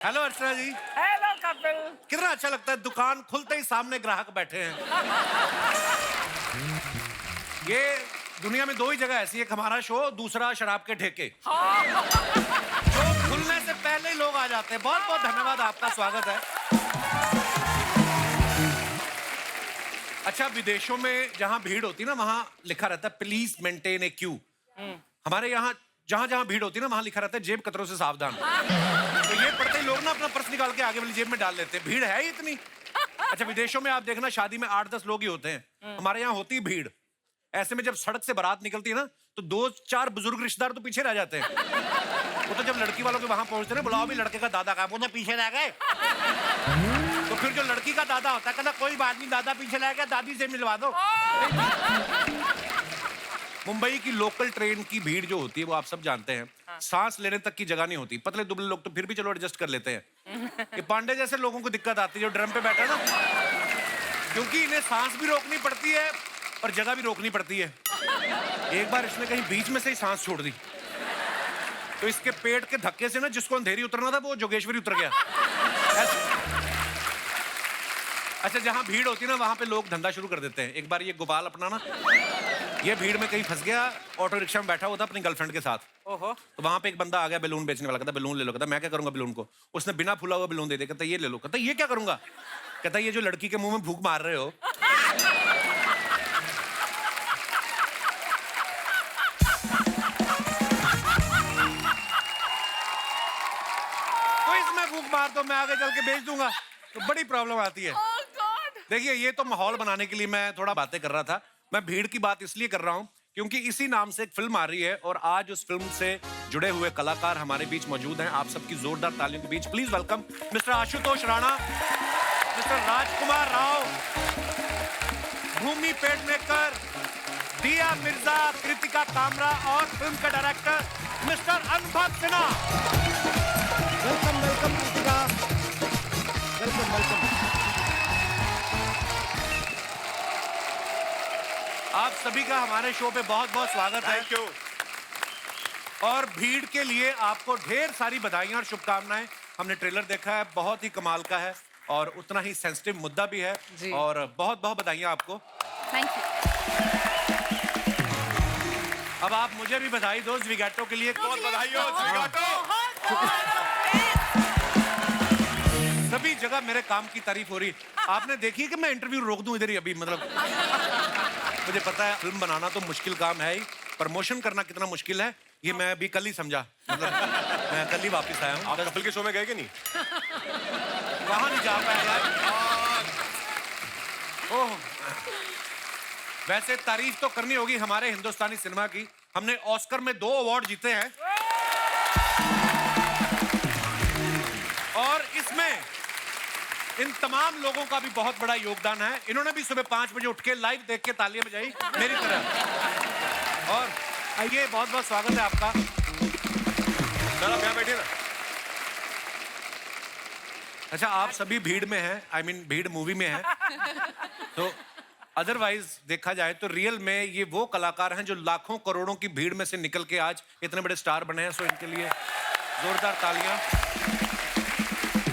Hello अर्चना जी। Hello Kapil. कितना अच्छा लगता है, दुकान खुलते ही सामने ग्राहक बैठे हैं। ये दुनिया में दो ही जगह ऐसी है, एक हमारा शो, दूसरा शराब के ठेके। शो खुलने से पहले ही लोग आ जाते हैं। बहुत बहुत धन्यवाद, आपका स्वागत है। अच्छा, विदेशों में जहां भीड़ होती है ना, वहां लिखा रहता है प्लीज मेंटेन ए क्यू। हमारे यहाँ जहां जहां भीड़ होती है ना, वहां लिखा रहता है जेब कतरों से सावधान। तो ये पढ़ते ही लोग ना अपना पर्स निकाल के आगे वाली जेब में डाल लेते हैं, भीड़ है ही इतनी। अच्छा, विदेशों में आप देखना, शादी में 8-10 लोग ही होते हैं। हमारे यहाँ होती है भीड़। ऐसे में जब सड़क से बारात निकलती है ना, तो 2-4 बुजुर्ग रिश्तेदार तो पीछे रह जाते हैं। वो तो जब लड़की वालों के वहां पहुंचते हैं, बुलाओ भी लड़के का दादा का, वो तो पीछे रह गए। तो फिर जो लड़की का दादा होता है, कहता कोई बात नहीं, दादा पीछे रह गया, दादी से मिलवा दो। मुंबई की लोकल ट्रेन की भीड़ जो होती है, वो आप सब जानते हैं। सांस लेने तक की जगह नहीं होती। पतले दुबले लोग तो फिर भी चलो एडजस्ट कर लेते हैं। ये पांडे जैसे लोगों को दिक्कत आती है जो ड्रम पे बैठा ना, क्योंकि इन्हें सांस भी रोकनी पड़ती है और जगह भी रोकनी पड़ती है। एक बार इसने कहीं बीच में से ही सांस छोड़ दी, तो इसके पेट के धक्के से ना, जिसको अंधेरी उतरना था वो जोगेश्वरी उतर गया। अच्छा, जहां भीड़ होती है ना, वहां पे लोग धंधा शुरू कर देते हैं। एक बार ये गोपाल अपना ना, ये भीड़ में कहीं फंस गया, ऑटो रिक्शा में बैठा हुआ था अपनी गर्लफ्रेंड के साथ। ओहो। तो वहां पे एक बंदा आ गया बैलून बेचने वाला, कहता बैलून ले लो। कहता मैं क्या करूंगा बैलून को। उसने बिना फूला हुआ बैलून दे दिया, कहता ये ले लो। कहता ये क्या करूंगा। कहता ये जो लड़की के मुंह में फूंक मार रहे हो, तो इसमें फूंक मार दो, मैं आगे चल के बेच दूंगा। तो बड़ी प्रॉब्लम आती है। देखिए, ये तो माहौल बनाने के लिए मैं थोड़ा बातें कर रहा था। मैं भीड़ की बात इसलिए कर रहा हूं क्योंकि इसी नाम से एक फिल्म आ रही है और आज उस फिल्म से जुड़े हुए कलाकार हमारे बीच मौजूद हैं। आप सबकी जोरदार तालियों के बीच please welcome mister Ashutosh Rana, mister Rajkummar Rao, Bhumi Pednekar, Dia Mirza, Kritika Kamra और फिल्म का डायरेक्टर मिस्टर अनुभव Sinha. Welcome welcome Kritika, welcome welcome. आप सभी का हमारे शो पे बहुत बहुत स्वागत है। Thank you. और भीड़ के लिए आपको ढेर सारी बधाइयां और शुभकामनाएं। हमने ट्रेलर देखा है, बहुत ही कमाल का है और उतना ही सेंसिटिव मुद्दा भी है जी। और बहुत बहुत बधाइयां आपको। Thank you. अब आप मुझे भी बधाई दो ज़्विगैटो के लिए। बहुत बधाई हो ज़्विगैटो। सभी जगह मेरे काम की तारीफ हो रही। आपने देखी कि मैं इंटरव्यू रोक दूं इधर ही अभी, मतलब मुझे पता है फिल्म बनाना तो मुश्किल काम है ही, प्रमोशन करना कितना मुश्किल है ये मैं अभी कल ही समझा। मतलब मैं कल ही वापस आया हूँ। आप कपिल के शो में गए कि नहीं? वहां नहीं जा पाया यार। ओह, वैसे तारीफ तो करनी होगी हमारे हिंदुस्तानी सिनेमा की। हमने ऑस्कर में 2 अवार्ड जीते हैं और इसमें इन तमाम लोगों का भी बहुत बड़ा योगदान है। इन्होंने भी सुबह 5 बजे उठ के लाइव देख के तालियां बजाई मेरी तरह। और आइए, बहुत बहुत स्वागत है आपका। सर आप यहाँ बैठिए ना। अच्छा, आप सभी भीड़ में हैं, आई मीन भीड़ मूवी में हैं। तो अदरवाइज देखा जाए तो रियल में ये वो कलाकार हैं जो लाखों करोड़ों की भीड़ में से निकल के आज इतने बड़े स्टार बने हैं। सो इनके लिए जोरदार तालियां।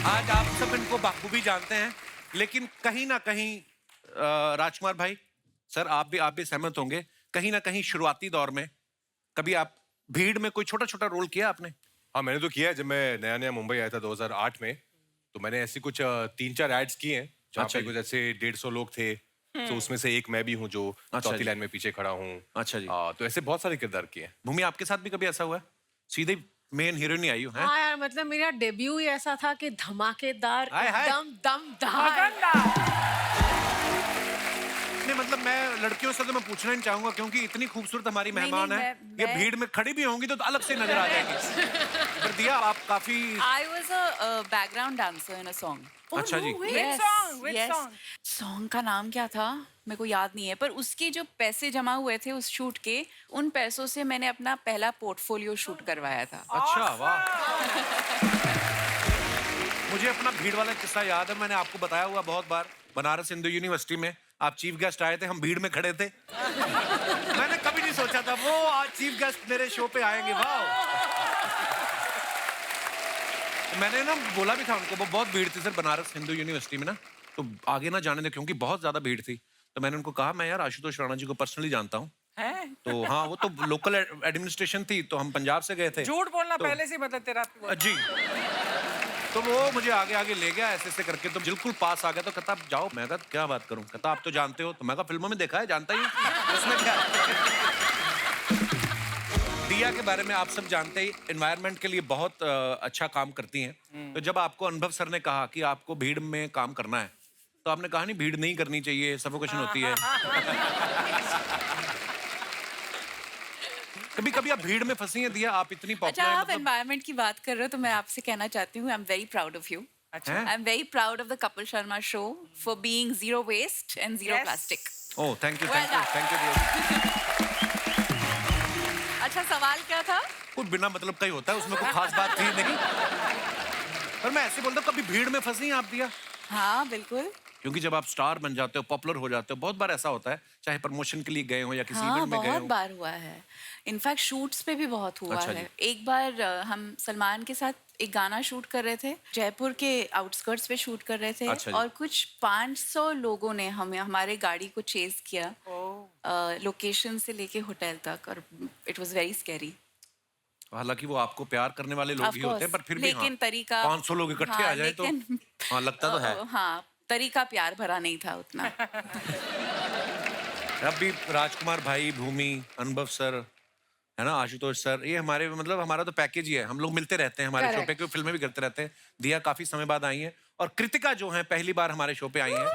आज आप सब इनको बाखूबी जानते हैं, लेकिन कहीं ना कहीं राजकुमार भाई, सर आप भी सहमत होंगे, कहीं ना कहीं शुरुआती दौर में कभी आप भीड़ में कोई छोटा छोटा रोल किया आपने? हाँ, मैंने तो किया है। जब मैं नया नया मुंबई आया था 2008 में, तो मैंने ऐसी कुछ 3-4 एड्स किए हैं जहाँ अच्छा पे जी। कुछ ऐसे 150 लोग थे। तो उसमें से एक मैं भी हूँ जो अच्छा चौथी जी। लाइन में पीछे खड़ा हूँ। अच्छा जी। तो ऐसे बहुत सारे किरदार किए हैं। भूमि, आपके साथ भी कभी ऐसा हुआ है? सीधे मेन हीरोइन ही आई हो हैं? हाँ यार, मतलब मेरा डेब्यू ही ऐसा था कि धमाकेदार, हाय, हाय। एकदम दमदार। नहीं, मतलब मैं लड़कियों से तो मैं पूछना नहीं चाहूंगा क्योंकि इतनी खूबसूरत हमारी नहीं, मेहमान है। ये मैं- भीड़ में खड़ी भी होंगी तो अलग से नजर आ जाएगी। पर दिया, आप काफी I was a background dancer in a song. अच्छा जी। Yes, Which yes. song? Song का नाम क्या था मेरे को याद नहीं है, पर उसके जो पैसे जमा हुए थे उस शूट के, उन पैसों से मैंने अपना पहला पोर्टफोलियो शूट करवाया था। अच्छा, वाह। मुझे अपना भीड़ वाला किस्सा याद है, मैंने आपको बताया हुआ बहुत बार। बनारस हिंदू यूनिवर्सिटी में आप चीफ गेस्ट आए थे, हम भीड़ में खड़े थे। मैंने कभी नहीं सोचा था वो आज चीफ गेस्ट मेरे शो पे आएंगे। वाह। मैंने ना बोला भी था उनको, वो बहुत भीड़ थी सर बनारस हिंदू यूनिवर्सिटी में ना, तो आगे ना जाने दे क्योंकि बहुत ज्यादा भीड़ थी। तो मैंने उनको कहा मैं यार आशुतोष राणा जी को पर्सनली जानता हूँ। तो हाँ, वो तो लोकल एडमिनिस्ट्रेशन थी, तो हम पंजाब से गए थे। झूठ बोलना तो, पहले से मतलब तेरा जी। तो वो मुझे आगे आगे ले गया ऐसे ऐसे करके, तो बिल्कुल पास आ गया। तो कहता आप जाओ। मैं कहा क्या बात करूं? कहता आप तो जानते हो। तो मैं कहा फिल्मों में देखा है, जानता ही हूं, उसमें क्या। दिया के बारे में आप सब जानते ही एनवायरनमेंट के लिए बहुत अच्छा काम करती हैं। तो जब आपको अनुभव सर ने कहा कि आपको भीड़ में काम करना है, तो आपने कहा नहीं भीड़ नहीं करनी चाहिए, सफोकेशन होती है। कभी कभी आप भीड़ में फंसी हैं दिया? आप इतनी अच्छा, पॉपुलर आप एनवायरनमेंट की बात कर रहे हो तो मैं आपसे कहना चाहती हूँ, I am very proud of you. अच्छा। I am very proud of the Kapil Sharma show for being zero waste and zero Yes. Plastic. Oh thank you, Well thank you, done. Thank you. अच्छा, सवाल क्या था? कुछ बिना मतलब का ही होता है, उसमें कोई खास बात थी नहीं। पर मैं ऐसे बोलता हूँ, कभी भीड़ में फंसी हैं आप दिया? हाँ बिल्कुल। क्योंकि जब आप स्टार बन जाते हो, पॉपुलर हो जाते हो, बहुत बार ऐसा होता है, चाहे प्रमोशन के लिए गए हो या किसी हाँ, इवेंट में गए बहुत हो। बार हुआ है। इनफैक्ट शूट्स पे भी बहुत हुआ अच्छा है। जी। एक बार हम सलमान के साथ एक गाना शूट कर रहे थे, जयपुर के आउटस्कर्ट्स पे शूट कर रहे थे। अच्छा जी। और कुछ 500 लोगों ने हमें हमारे गाड़ी को चेज किया लोकेशन से लेके होटल तक, और इट वाज वेरी स्कैरी। हालांकि वो आपको प्यार करने वाले लोग ही होते हैं, पर फिर भी लेकिन हाँ, तरीका 500 लोग इकट्ठे आ जाए तो हाँ लगता तो है। हाँ, तरीका प्यार भरा नहीं था उतना। अब भी राजकुमार भाई, भूमि, अनुभव सर, है ना, आशुतोष सर, ये हमारे मतलब हमारा तो पैकेज ही है। हम लोग मिलते रहते हैं हमारे शो पे, क्योंकि फिल्में भी करते रहते हैं। दिया काफी समय बाद आई है, और कृतिका जो है पहली बार हमारे शो पे आई है।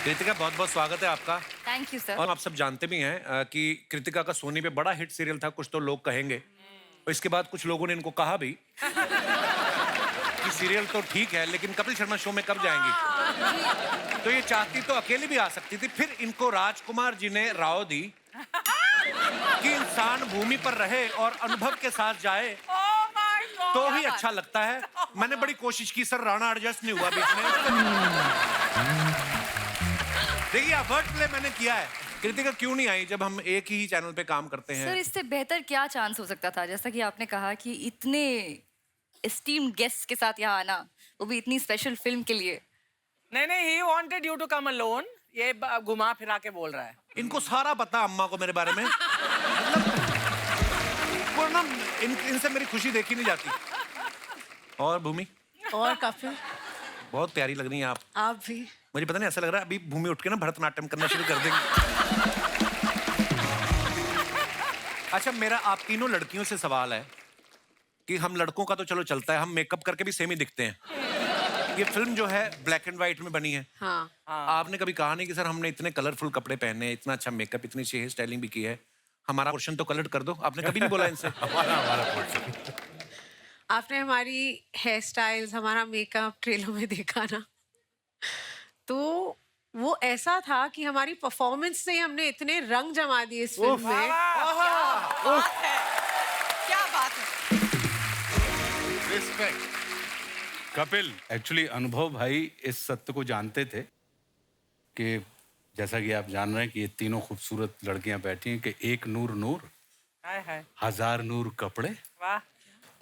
कृतिका बहुत बहुत स्वागत है आपका। Thank you sir. और आप सब जानते भी हैं कि कृतिका का सोनी पे बड़ा हिट सीरियल था, कुछ तो लोग कहेंगे। और इसके बाद कुछ लोगों ने इनको कहा भी कि सीरियल तो ठीक है, लेकिन कपिल शर्मा शो में कब जाएंगी? तो ये चाहती तो अकेली भी आ सकती थी। फिर इनको राजकुमार जी ने राव दी कि इंसान भूमि पर रहे और अनुभव के साथ जाए तो ही अच्छा लगता है। मैंने बड़ी कोशिश की सर, राणा एडजस्ट नहीं हुआ बीच में। देखिए वर्ड प्ले मैंने किया है। कृतिका क्यों नहीं आई जब हम एक ही चैनल पे काम करते हैं? सर इससे बेहतर क्या चांस हो सकता था? जैसा कि आपने कहा कि इतने एस्टीम्ड गेस्ट के साथ यहाँ आना, वो भी इतनी स्पेशल फिल्म के लिए। नहीं, he wanted you to come alone. ये घुमा फिरा के बोल रहा है। इनको सारा पता अम्मा को मेरे बारे में। मतलब को ना इनसे मेरी खुशी देखी नहीं जाती। और भूमि और काफी बहुत प्यारी लग रही हैं आप। आप भी। मुझे पता नहीं, ऐसा लग रहा है अभी भूमि उठ के ना भरतनाट्यम करना शुरू कर देंगी। अच्छा, मेरा आप तीनों लड़कियों से सवाल है कि हम लड़कों का तो चलो चलता है, हम मेकअप करके भी सेम ही दिखते हैं। ये फिल्म जो है ब्लैक एंड व्हाइट में बनी है। हाँ। आपने कभी कहा नहीं कि सर हमने इतने कलरफुल कपड़े पहने हैं, इतना अच्छा मेकअप, इतनी अच्छी हेयर स्टाइलिंग भी की है, हमारा पोर्शन तो कलर कर दो? आपने कभी नहीं बोला इनसे? हमारा पोर्शन। आपने हमारी हेयर स्टाइल्स, हमारा मेकअप ट्रेलर में देखा ना, तो वो ऐसा था कि हमारी परफॉर्मेंस से हमने इतने रंग जमा दिए इस फिल्म में। क्या बात है। रिस्पेक्ट। कपिल, एक्चुअली अनुभव भाई इस सत्य को जानते थे कि जैसा कि आप जान रहे हैं कि ये तीनों खूबसूरत लड़कियां बैठी हैं कि एक नूर नूर, हाय हाय, 1000 नूर कपड़े वाह,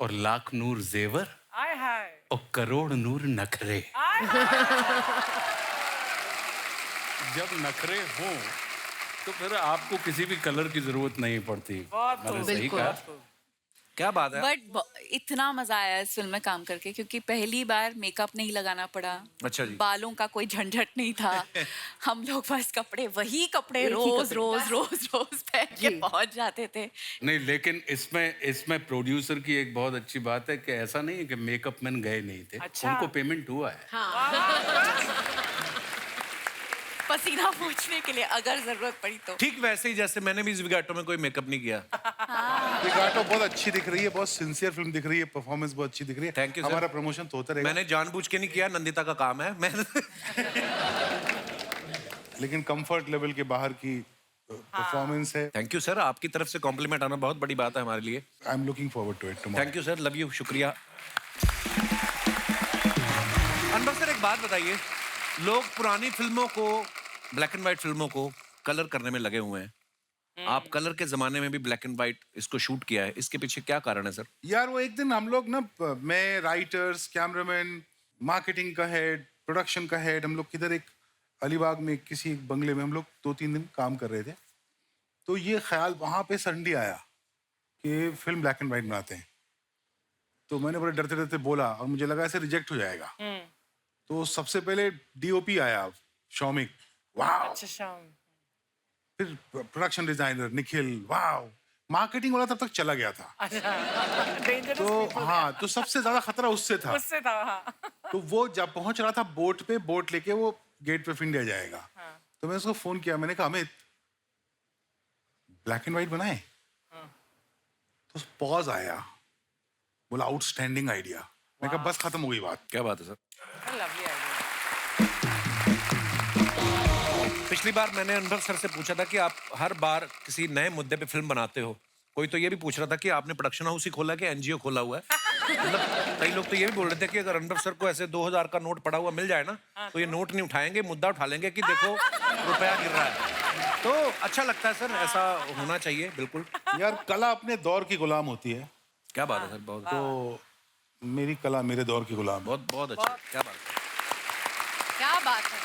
और लाख नूर जेवर हाय हाय, और करोड़ नूर नखरे। जब नखरे हों तो फिर आपको किसी भी कलर की जरूरत नहीं पड़ती। बहुत मैंने खूब, सही बिल्कुल। कहा। क्या बात है। बट इतना मजा आया इस फिल्म में काम करके, क्योंकि पहली बार मेकअप नहीं लगाना पड़ा। अच्छा जी। बालों का कोई झंझट नहीं था। हम लोग बस कपड़े, वही कपड़े एक ही रोज कपड़े। रोज रोज रोज पहन के जी। पहुंच जाते थे। नहीं, लेकिन इसमें प्रोड्यूसर की एक बहुत अच्छी बात है कि ऐसा नहीं है कि मेकअप मैन गए नहीं थे। अच्छा। उनको पेमेंट हुआ है। पसीना पोंछने के लिए अगर जरूरत पड़ी तो। ठीक वैसे ही जैसे मैंने भी ज़िगाटो में कोई मेकअप नहीं किया। ज़िगाटो बहुत अच्छी दिख रही है, बहुत सिंसियर फिल्म दिख रही है, परफॉर्मेंस बहुत अच्छी दिख रही है। Thank you, sir. हमारा प्रमोशन तो होता रहेगा। मैंने जानबूझ के नहीं किया, नंदिता का काम है। मैं लेकिन कंफर्ट लेवल के बाहर की परफॉर्मेंस है। थैंक यू सर, आपकी तरफ से कॉम्प्लीमेंट आना बहुत बड़ी बात है हमारे लिए। I am looking forward to it tomorrow. Thank you sir, love you, शुक्रिया। अनवर सर एक बात बताइए, लोग पुरानी फिल्मों को, ब्लैक एंड व्हाइट फिल्मों को कलर करने में लगे हुए हैं, आप कलर के जमाने में भी ब्लैक एंड व्हाइट इसको शूट किया है, इसके पीछे क्या कारण है सर? यार वो एक दिन हम लोग ना, मैं, राइटर्स, कैमरामैन, मार्केटिंग का हेड, प्रोडक्शन का हेड, हम लोग किधर एक अलीबाग में किसी एक बंगले में हम लोग 2-3 दिन काम कर रहे थे। तो ये ख्याल वहाँ पे सडनली आया कि फिल्म ब्लैक एंड व्हाइट बनाते हैं। तो मैंने बड़े डरते डरते बोला और मुझे लगा ऐसे रिजेक्ट हो जाएगा। तो सबसे पहले डीओपी आया, शौमिक, वाह। अच्छा शाम। फिर प्रोडक्शन डिजाइनर निखिल, वाह। मार्केटिंग वाला तब तक चला गया था। अच्छा डेंजरस तो हाँ, तो सबसे ज्यादा खतरा उससे था। उससे था हाँ। तो वो जब पहुंच रहा था बोट पे, बोट लेके वो गेट पे ऑफ इंडिया जाएगा। तो मैंने उसको फोन किया, मैंने कहा अमित ब्लैक एंड व्हाइट बनाए। तो पॉज आया, बोला आउटस्टैंडिंग आइडिया। मैं कहा बस खत्म हो गई बात। क्या बात है सर? Lovely idea. पिछली बार मैंने अनुभव सर से पूछा था कि आप हर बार किसी नए मुद्दे पे फिल्म बनाते हो। कोई तो ये भी पूछ रहा था कि आपने प्रोडक्शन हाउस ही खोला कि एनजीओ खोला हुआ है। मतलब कई लोग तो ये भी बोल रहे थे कि अगर अनुभव सर को ऐसे 2000 का नोट पड़ा हुआ मिल जाए ना, तो ये नोट नहीं उठाएंगे, मुद्दा उठा लेंगे कि देखो रुपया गिर रहा है। तो अच्छा लगता है सर, ऐसा होना चाहिए बिल्कुल। यार कला अपने दौर की गुलाम होती है। क्या बात है सर? बहुत तो मेरी कला मेरे दौर की गुलाम है। बहुत बहुत अच्छा। क्या बात है? क्या बात है।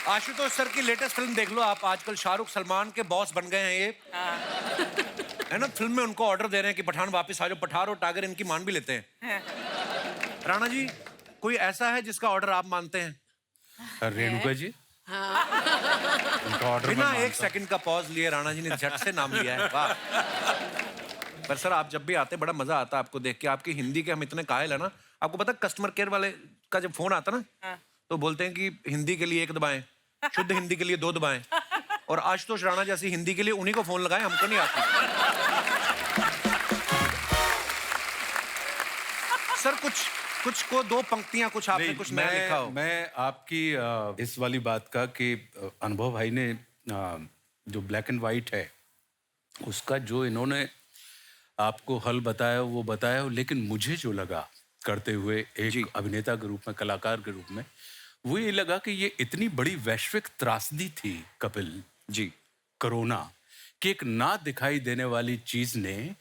आशुतोष सर की लेटेस्ट फिल्म देख लो आप, आजकल शाहरुख सलमान के बॉस बन गए हैं ये। है ना, फिल्म में उनको ऑर्डर दे रहे हैं कि पठान वापस आ जाओ, पठान और टाइगर इनकी मान भी लेते हैं। राणा जी, कोई ऐसा है जिसका ऑर्डर आप मानते हैं? रेणुका जी, उनका ऑर्डर बिना एक सेकंड का पॉज लिए राणा जी ने झट से नाम लिया है। वाह। पर सर आप जब भी आते बड़ा मजा आता है आपको देख के, आपकी हिंदी के हम इतने कायल है ना। आपको पता कस्टमर केयर वाले का जब फोन आता ना, तो बोलते हैं कि हिंदी के लिए 1 दबाएं, शुद्ध हिंदी के लिए 2 दबाएं, और आशुतोष राणा जैसी हिंदी के लिए उन्हीं को फोन लगाएं, हमको नहीं आती। सर कुछ को 2 पंक्तियां कुछ आपने कुछ नया लिखा हो। मैं आपकी इस वाली बात का कि अनुभव भाई ने जो ब्लैक एंड व्हाइट है उसका जो इन्होंने आपको हल बताया वो बताया, लेकिन मुझे जो लगा करते हुए एक अभिनेता के रूप में, कलाकार के रूप में, वो ये लगा कि ये इतनी बड़ी वैश्विक त्रासदी थी कपिल जी, कोरोना, कि एक ना दिखाई देने वाली चीज ने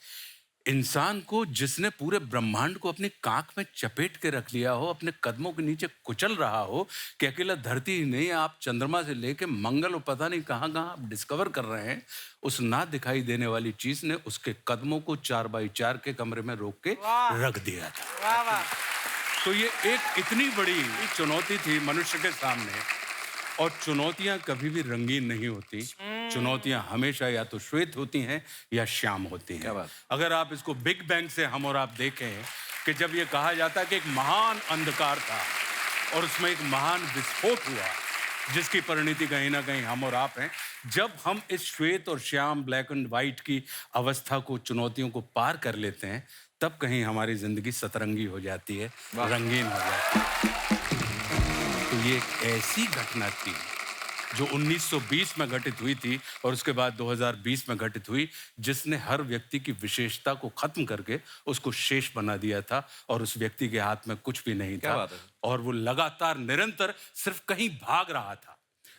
इंसान को, जिसने पूरे ब्रह्मांड को अपनी कांख में चपेट के रख लिया हो, अपने कदमों के नीचे कुचल रहा हो, कि अकेला धरती ही नहीं, आप चंद्रमा से लेके मंगल और पता नहीं कहाँ कहाँ आप डिस्कवर कर रहे हैं, उस ना दिखाई देने वाली चीज ने उसके कदमों को 4x4 के कमरे में रोक के रख दिया था। वाह वाह। तो ये एक इतनी बड़ी चुनौती थी मनुष्य के सामने, और चुनौतियां कभी भी रंगीन नहीं होती। चुनौतियां हमेशा या तो श्वेत होती हैं या श्याम होती हैं। क्या बात। अगर आप इसको बिग बैंग से हम और आप देखें कि जब ये कहा जाता है कि एक महान अंधकार था और उसमें एक महान विस्फोट हुआ, जिसकी परिणति कहीं ना कहीं हम और आप हैं, जब हम इस श्वेत और श्याम, ब्लैक एंड व्हाइट की अवस्था को, चुनौतियों को पार कर लेते हैं, तब कहीं हमारी जिंदगी सतरंगी हो जाती है, रंगीन हो जाती है। तो ये एक ऐसी घटना थी जो 1920 में घटित हुई थी और उसके बाद 2020 में घटित हुई, जिसने हर व्यक्ति की विशेषता को खत्म करके उसको शेष बना दिया था, और उस व्यक्ति के हाथ में कुछ भी नहीं था, और वो लगातार निरंतर सिर्फ कहीं भाग रहा था।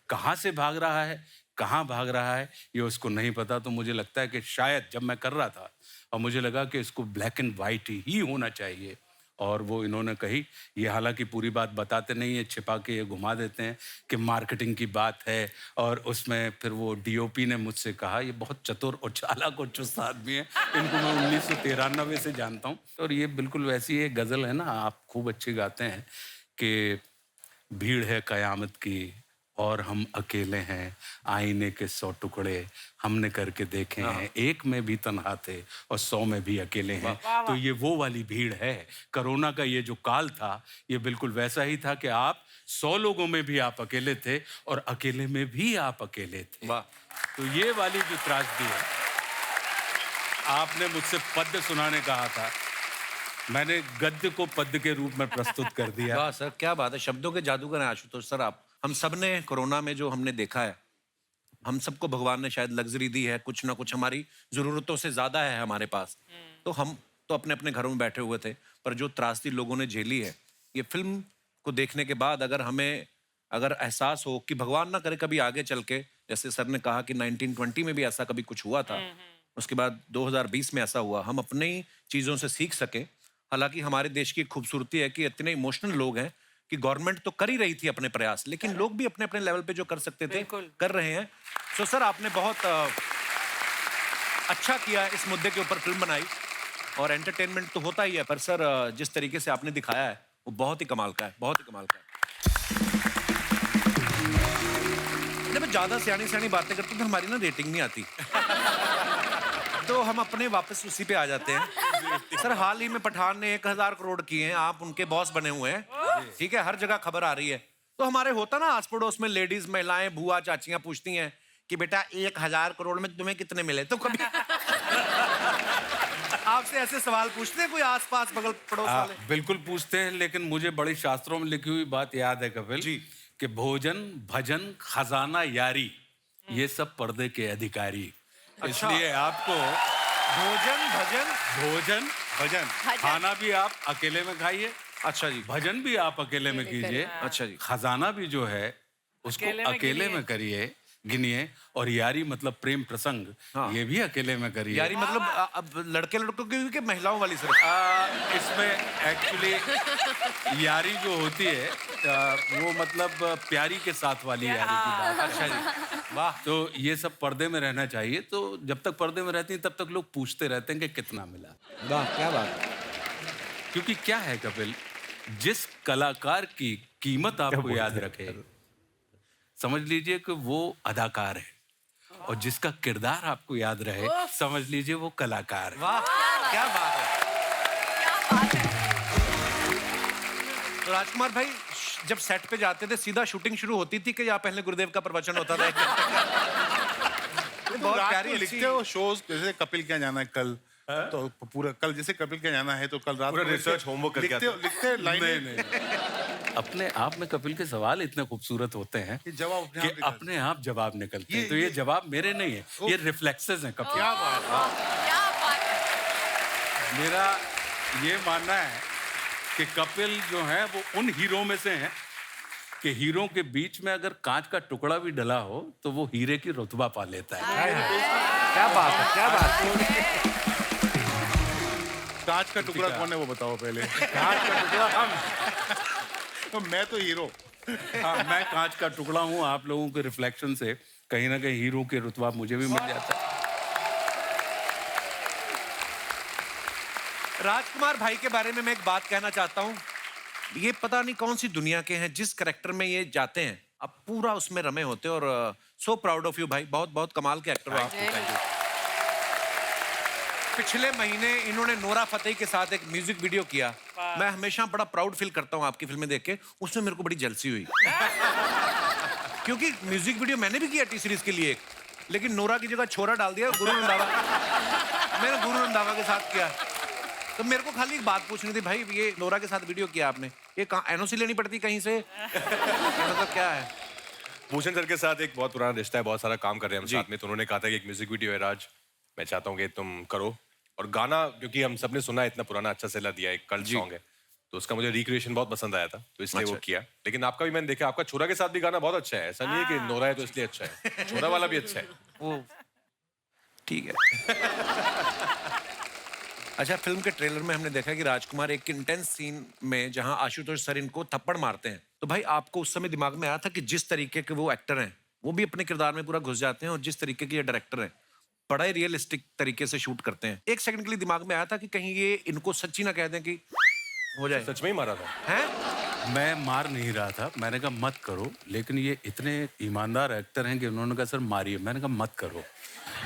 कहाँ से भाग रहा है, कहाँ भाग रहा है, ये उसको नहीं पता। तो मुझे लगता है कि शायद जब मैं कर रहा था और मुझे लगा कि इसको ब्लैक एंड व्हाइट ही होना चाहिए, और वो इन्होंने कही, ये हालांकि पूरी बात बताते नहीं है, छिपा के ये घुमा देते हैं कि मार्केटिंग की बात है, और उसमें फिर वो डीओपी ने मुझसे कहा, ये बहुत चतुर और चालाक और चुस्त आदमी है, इनको मैं 1993 से जानता हूँ। और ये बिल्कुल वैसी एक गज़ल है ना, आप खूब अच्छी गाते हैं कि भीड़ है कयामत की और हम अकेले हैं, आईने के 100 टुकड़े हमने करके देखे हैं, एक में भी तन्हा थे और 100 में भी अकेले हैं। तो ये वो वाली भीड़ है। कोरोना का ये जो काल था, ये बिल्कुल वैसा ही था कि आप 100 लोगों में भी आप अकेले थे और अकेले में भी आप अकेले थे। तो ये वाली जो त्रासदी है, आपने मुझसे पद्य सुनाने कहा था, मैंने गद्य को पद्य के रूप में प्रस्तुत कर दिया। वाह सर, क्या बात है, शब्दों के जादूगर हैं आशुतोष सर आप। हम सब ने कोरोना में जो हमने देखा है, हम सबको भगवान ने शायद लग्जरी दी है, कुछ ना कुछ हमारी जरूरतों से ज्यादा है हमारे पास। तो हम तो अपने अपने घरों में बैठे हुए थे, पर जो त्रासदी लोगों ने झेली है, ये फिल्म को देखने के बाद अगर हमें अगर एहसास हो कि भगवान ना करे कभी आगे चल के, जैसे सर ने कहा कि 1920 में भी ऐसा कभी कुछ हुआ था, उसके बाद 2020 में ऐसा हुआ, हम अपनी चीज़ों से सीख सके। हालांकि हमारे देश की खूबसूरती है कि इतने इमोशनल लोग हैं कि गवर्नमेंट तो कर ही रही थी अपने प्रयास, लेकिन लोग भी अपने अपने लेवल पे जो कर सकते थे बिल्कुल। कर रहे हैं। सो सर आपने बहुत अच्छा किया, इस मुद्दे के ऊपर फिल्म बनाई, और एंटरटेनमेंट तो होता ही है, पर सर जिस तरीके से आपने दिखाया है वो बहुत ही कमाल का है, बहुत ही कमाल का है। जब ज्यादा सियानी बातें करते तो हमारी ना रेटिंग नहीं आती। तो हम अपने वापस उसी पे आ जाते हैं। सर हाल ही में पठान ने 1000 करोड़ किए हैं, आप उनके बॉस बने हुए हैं, ठीक है, हर जगह खबर आ रही है। तो हमारे होता ना आस पड़ोस में लेडीज, महिलाएं, बुआ, चाचियां पूछती हैं कि बेटा 1000 करोड़ में तुम्हें कितने मिले, तो कभी आपसे ऐसे सवाल पूछते हैं कोई आसपास बगल पड़ोस वाले? बिल्कुल पूछते हैं, लेकिन मुझे बड़े शास्त्रों में लिखी हुई बात याद है कपिल जी। कि भोजन, भजन, खजाना, यारी, ये सब पर्दे के अधिकारी। इसलिए आपको भोजन, भजन, भोजन, भजन खाना भी आप अकेले में खाइए, अच्छा जी, भजन भी आप अकेले में कीजिए, अच्छा जी, खजाना भी जो है उसको अकेले में करिए, गिनिए, और यारी मतलब प्रेम प्रसंग, हाँ। ये भी अकेले में करिए। यारी मतलब अब लड़के लड़कों की कि महिलाओं वाली सिर्फ? इसमें एक्चुअली यारी जो होती है वो मतलब प्यारी के साथ वाली यारी की बात है। अच्छा जी, वाह। तो ये सब पर्दे में रहना चाहिए। तो जब तक पर्दे में रहती हैं तब तक लोग पूछते रहते हैं कि कितना मिला। वाह, क्या बात। क्योंकि क्या है कपिल, जिस कलाकार की कीमत आपको याद रखे, समझ लीजिए कि वो अदाकार है, और जिसका किरदार आपको याद रहे, समझ लीजिए वो कलाकार है। वाह, क्या बात है। तो राजकुमार भाई जब सेट पे जाते थे सीधा शूटिंग शुरू होती थी कि या पहले गुरुदेव का प्रवचन होता था? बहुत प्यारी लिखते हो शोज, जैसे कपिल क्या जाना है कल, तो पूरा कल जैसे कपिल क्या जाना है तो कल रात पूरा को research homework करके लिखते हो, लिखते लाइनें नहीं। अपने आप में कपिल के सवाल इतने खूबसूरत होते हैं कि जवाब अपने कि आप निकलते अपने आप जवाब निकलते हैं। तो ये जवाब मेरे नहीं है, ये रिफ्लेक्सेस हैं कपिल। क्या बात है। मेरा ये मानना है कि कपिल जो है वो उन हीरो में से हैं कि हीरो के बीच में अगर कांच का टुकड़ा भी डला हो तो वो हीरे की रुतबा पा लेता है। क्या बात है, क्या बात है। कांच का टुकड़ा कौन है वो बताओ पहले। कांच का टुकड़ा हम, तो मैं तो हीरो। हाँ, मैं कांच का टुकड़ा हूँ। आप लोगों के रिफ्लेक्शन से कहीं ना कहीं हीरो के रुतबा मुझे भी मिल जाता है। राजकुमार भाई के बारे में मैं एक बात कहना चाहता हूँ, ये पता नहीं कौन सी दुनिया के हैं, जिस करैक्टर में ये जाते हैं आप पूरा उसमें रमे होते हैं, और सो प्राउड ऑफ यू भाई, बहुत बहुत कमाल के एक्टर हो आप। पिछले महीने इन्होंने नोरा फतेही के साथ एक म्यूजिक वीडियो किया, मैं हमेशा बड़ा प्राउड फील करता हूँ आपकी फिल्में देख के, उसमें मेरे को बड़ी जलसी हुई। क्योंकि म्यूजिक वीडियो मैंने भी किया टी सीरीज के लिए एक, लेकिन नोरा की जगह छोरा डाल दिया गुरु रंधावा। मैंने गुरु रंधावा के साथ किया। तो मेरे को खाली एक बात पूछनी थी भाई, ये नोरा के साथ वीडियो किया आपने, ये कहाँ एनओसी लेनी पड़ती कहीं से? मतलब क्या है? भूषण सर के साथ एक बहुत पुराना रिश्ता है, बहुत सारा काम कर रहे हैं हम साथ में। तो उन्होंने कहा था कि एक म्यूजिक वीडियो है राज, मैं चाहता हूँ कि तुम करो, और गाना क्योंकि हम सबने सुना है, इतना पुराना अच्छा सेला दिया, एक कल्ट सॉन्ग है, तो उसका मुझे रिक्रिएशन बहुत पसंद आया था, तो इसलिए वो किया। लेकिन आपका भी मैंने देखा, आपका छोरा के साथ भी गाना बहुत अच्छा है। ऐसा नहीं है कि नोरा है तो इसलिए अच्छा है, छोरा वाला भी अच्छा है। वो ठीक है। अच्छा, फिल्म के ट्रेलर में हमने देखा कि राजकुमार एक इंटेंस सीन में जहां आशुतोष सर इनको थप्पड़ मारते हैं, तो भाई आपको उस समय दिमाग में आया था कि जिस तरीके के वो एक्टर हैं वो भी अपने किरदार में पूरा घुस जाते हैं, और जिस तरीके के ये डायरेक्टर हैं बड़ा ही रियलिस्टिक तरीके से शूट करते हैं, एक सेकंड के लिए दिमाग में आया था कि कहीं ये इनको सच्ची ना कह दें कि हो जाए? सच में ही मारा था? हैं? मैं मार नहीं रहा था, मैंने कहा मत करो, लेकिन ये इतने ईमानदार एक्टर हैं कि उन्होंने कहा सर मारिए। मैंने कहा मत करो।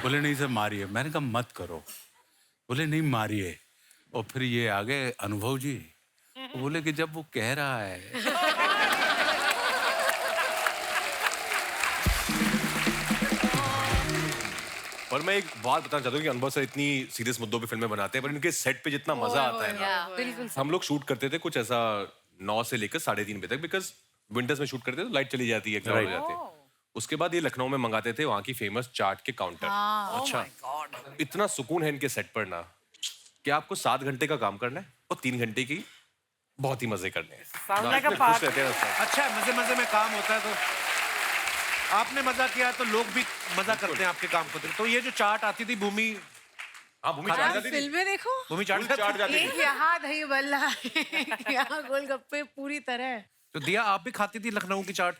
बोले नहीं सर मारिए। मैंने कहा मत करो। बोले नहीं मारिए। और फिर ये आ गए अनुभव जी, बोले कि जब वो कह रहा है। और मैं एक बात बताना चाहता हूँ कि अनुभव सर इतनी सीरियस मुद्दों पे फिल्में बनाते हैं, पर इनके सेट पे जितना मजा आता है ना, बिल्कुल। हम लोग शूट करते थे कुछ ऐसा 9 से लेकर 3:30 बजे तक, बिकॉज विंटर्स में शूट करते थे तो लाइट चली जाती है, क्लाउड हो जाते हैं। उसके बाद ये लखनऊ में मंगाते थे वहाँ की फेमस चाट के काउंटर। अच्छा, इतना सुकून है इनके सेट पर ना, कि आपको 7 घंटे का काम करना है और 3 घंटे की बहुत ही मजे करने हैं। Sound like a इतने खुश party. रहते हैं ना सब। अच्छा है, मजे मजे में काम होता है, तो आपने मजा किया तो लोग भी मजा करते हैं आपके काम को। तो ये जो चाट आती थी भूमि, हाँ भूमि चाट आप जाती थी। फिल्में देखो, भूमि चाट चाट जाती एक थी। यहाँ दही बल्ला यहाँ गोलगप्पे पूरी तरह। तो दिया आप भी खाती थी लखनऊ की चाट?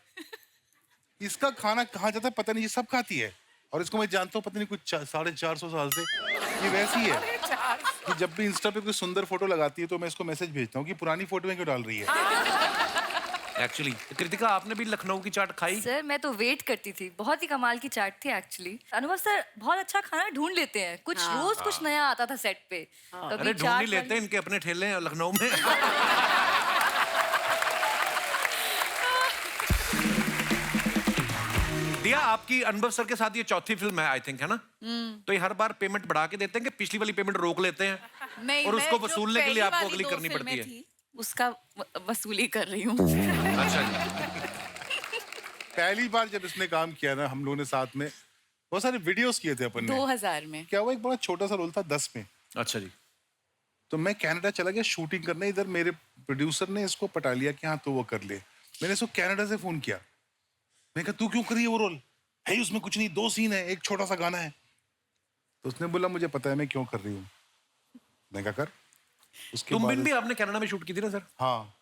इसका खाना कहाँ जाता है पता नहीं, ये सब खाती है और इसको मैं जानता हूँ पता नहीं कुछ 450 साल से ये वैसी है कि जब भी इंस्टा पे कोई सुंदर फोटो लगाती है तो मैं इसको मैसेज भेजता हूँ कि पुरानी फोटो में क्यों डाल रही है। एक्चुअली कृतिका, आपने भी लखनऊ की चाट खाई? सर मैं तो वेट करती थी, बहुत ही कमाल की चाट थी एक्चुअली। अनुभव सर बहुत अच्छा खाना ढूंढ लेते हैं, कुछ रोज कुछ नया आता था सेट पे। कभी अरे ढूंढ चाट ही लेते हैं, इनके अपने ठेले हैं लखनऊ में। दिया, आपकी अनुभव सर के साथ ये चौथी फिल्म है आई थिंक, है ना? तो ये हर बार पेमेंट बढ़ा के देते हैं कि पिछली वाली पेमेंट रोक लेते हैं नहीं, और मैं उसको जो वसूलने के लिए पहली आपको वाली अगली 2 करनी फिल्में पड़ती है? थी, उसका वसूली कर रही हूँ। अच्छा जी। पहली बार जब इसने काम किया ना हम लोगों ने साथ में बहुत सारे वीडियोस किए थे अपन ने। 2000 में। क्या हुआ, एक बड़ा छोटा सा रोल था 10 में। अच्छा जी। तो मैं कनाडा चला गया शूटिंग करने, इधर मेरे प्रोड्यूसर ने इसको पटा लिया कि हाँ तो वो कर ले। मैंने इसको कनाडा से फोन किया, मैं कहा तू क्यों कर रही है वो रोल, है उसमें कुछ नहीं, 2 सीन है, एक छोटा सा गाना है। तो उसने बोला मुझे पता है मैं क्यों कर रही हूँ। मैं कहा कर। उसके तुम बाद भी आपने कनाडा में शूट की थी ना सर? हाँ,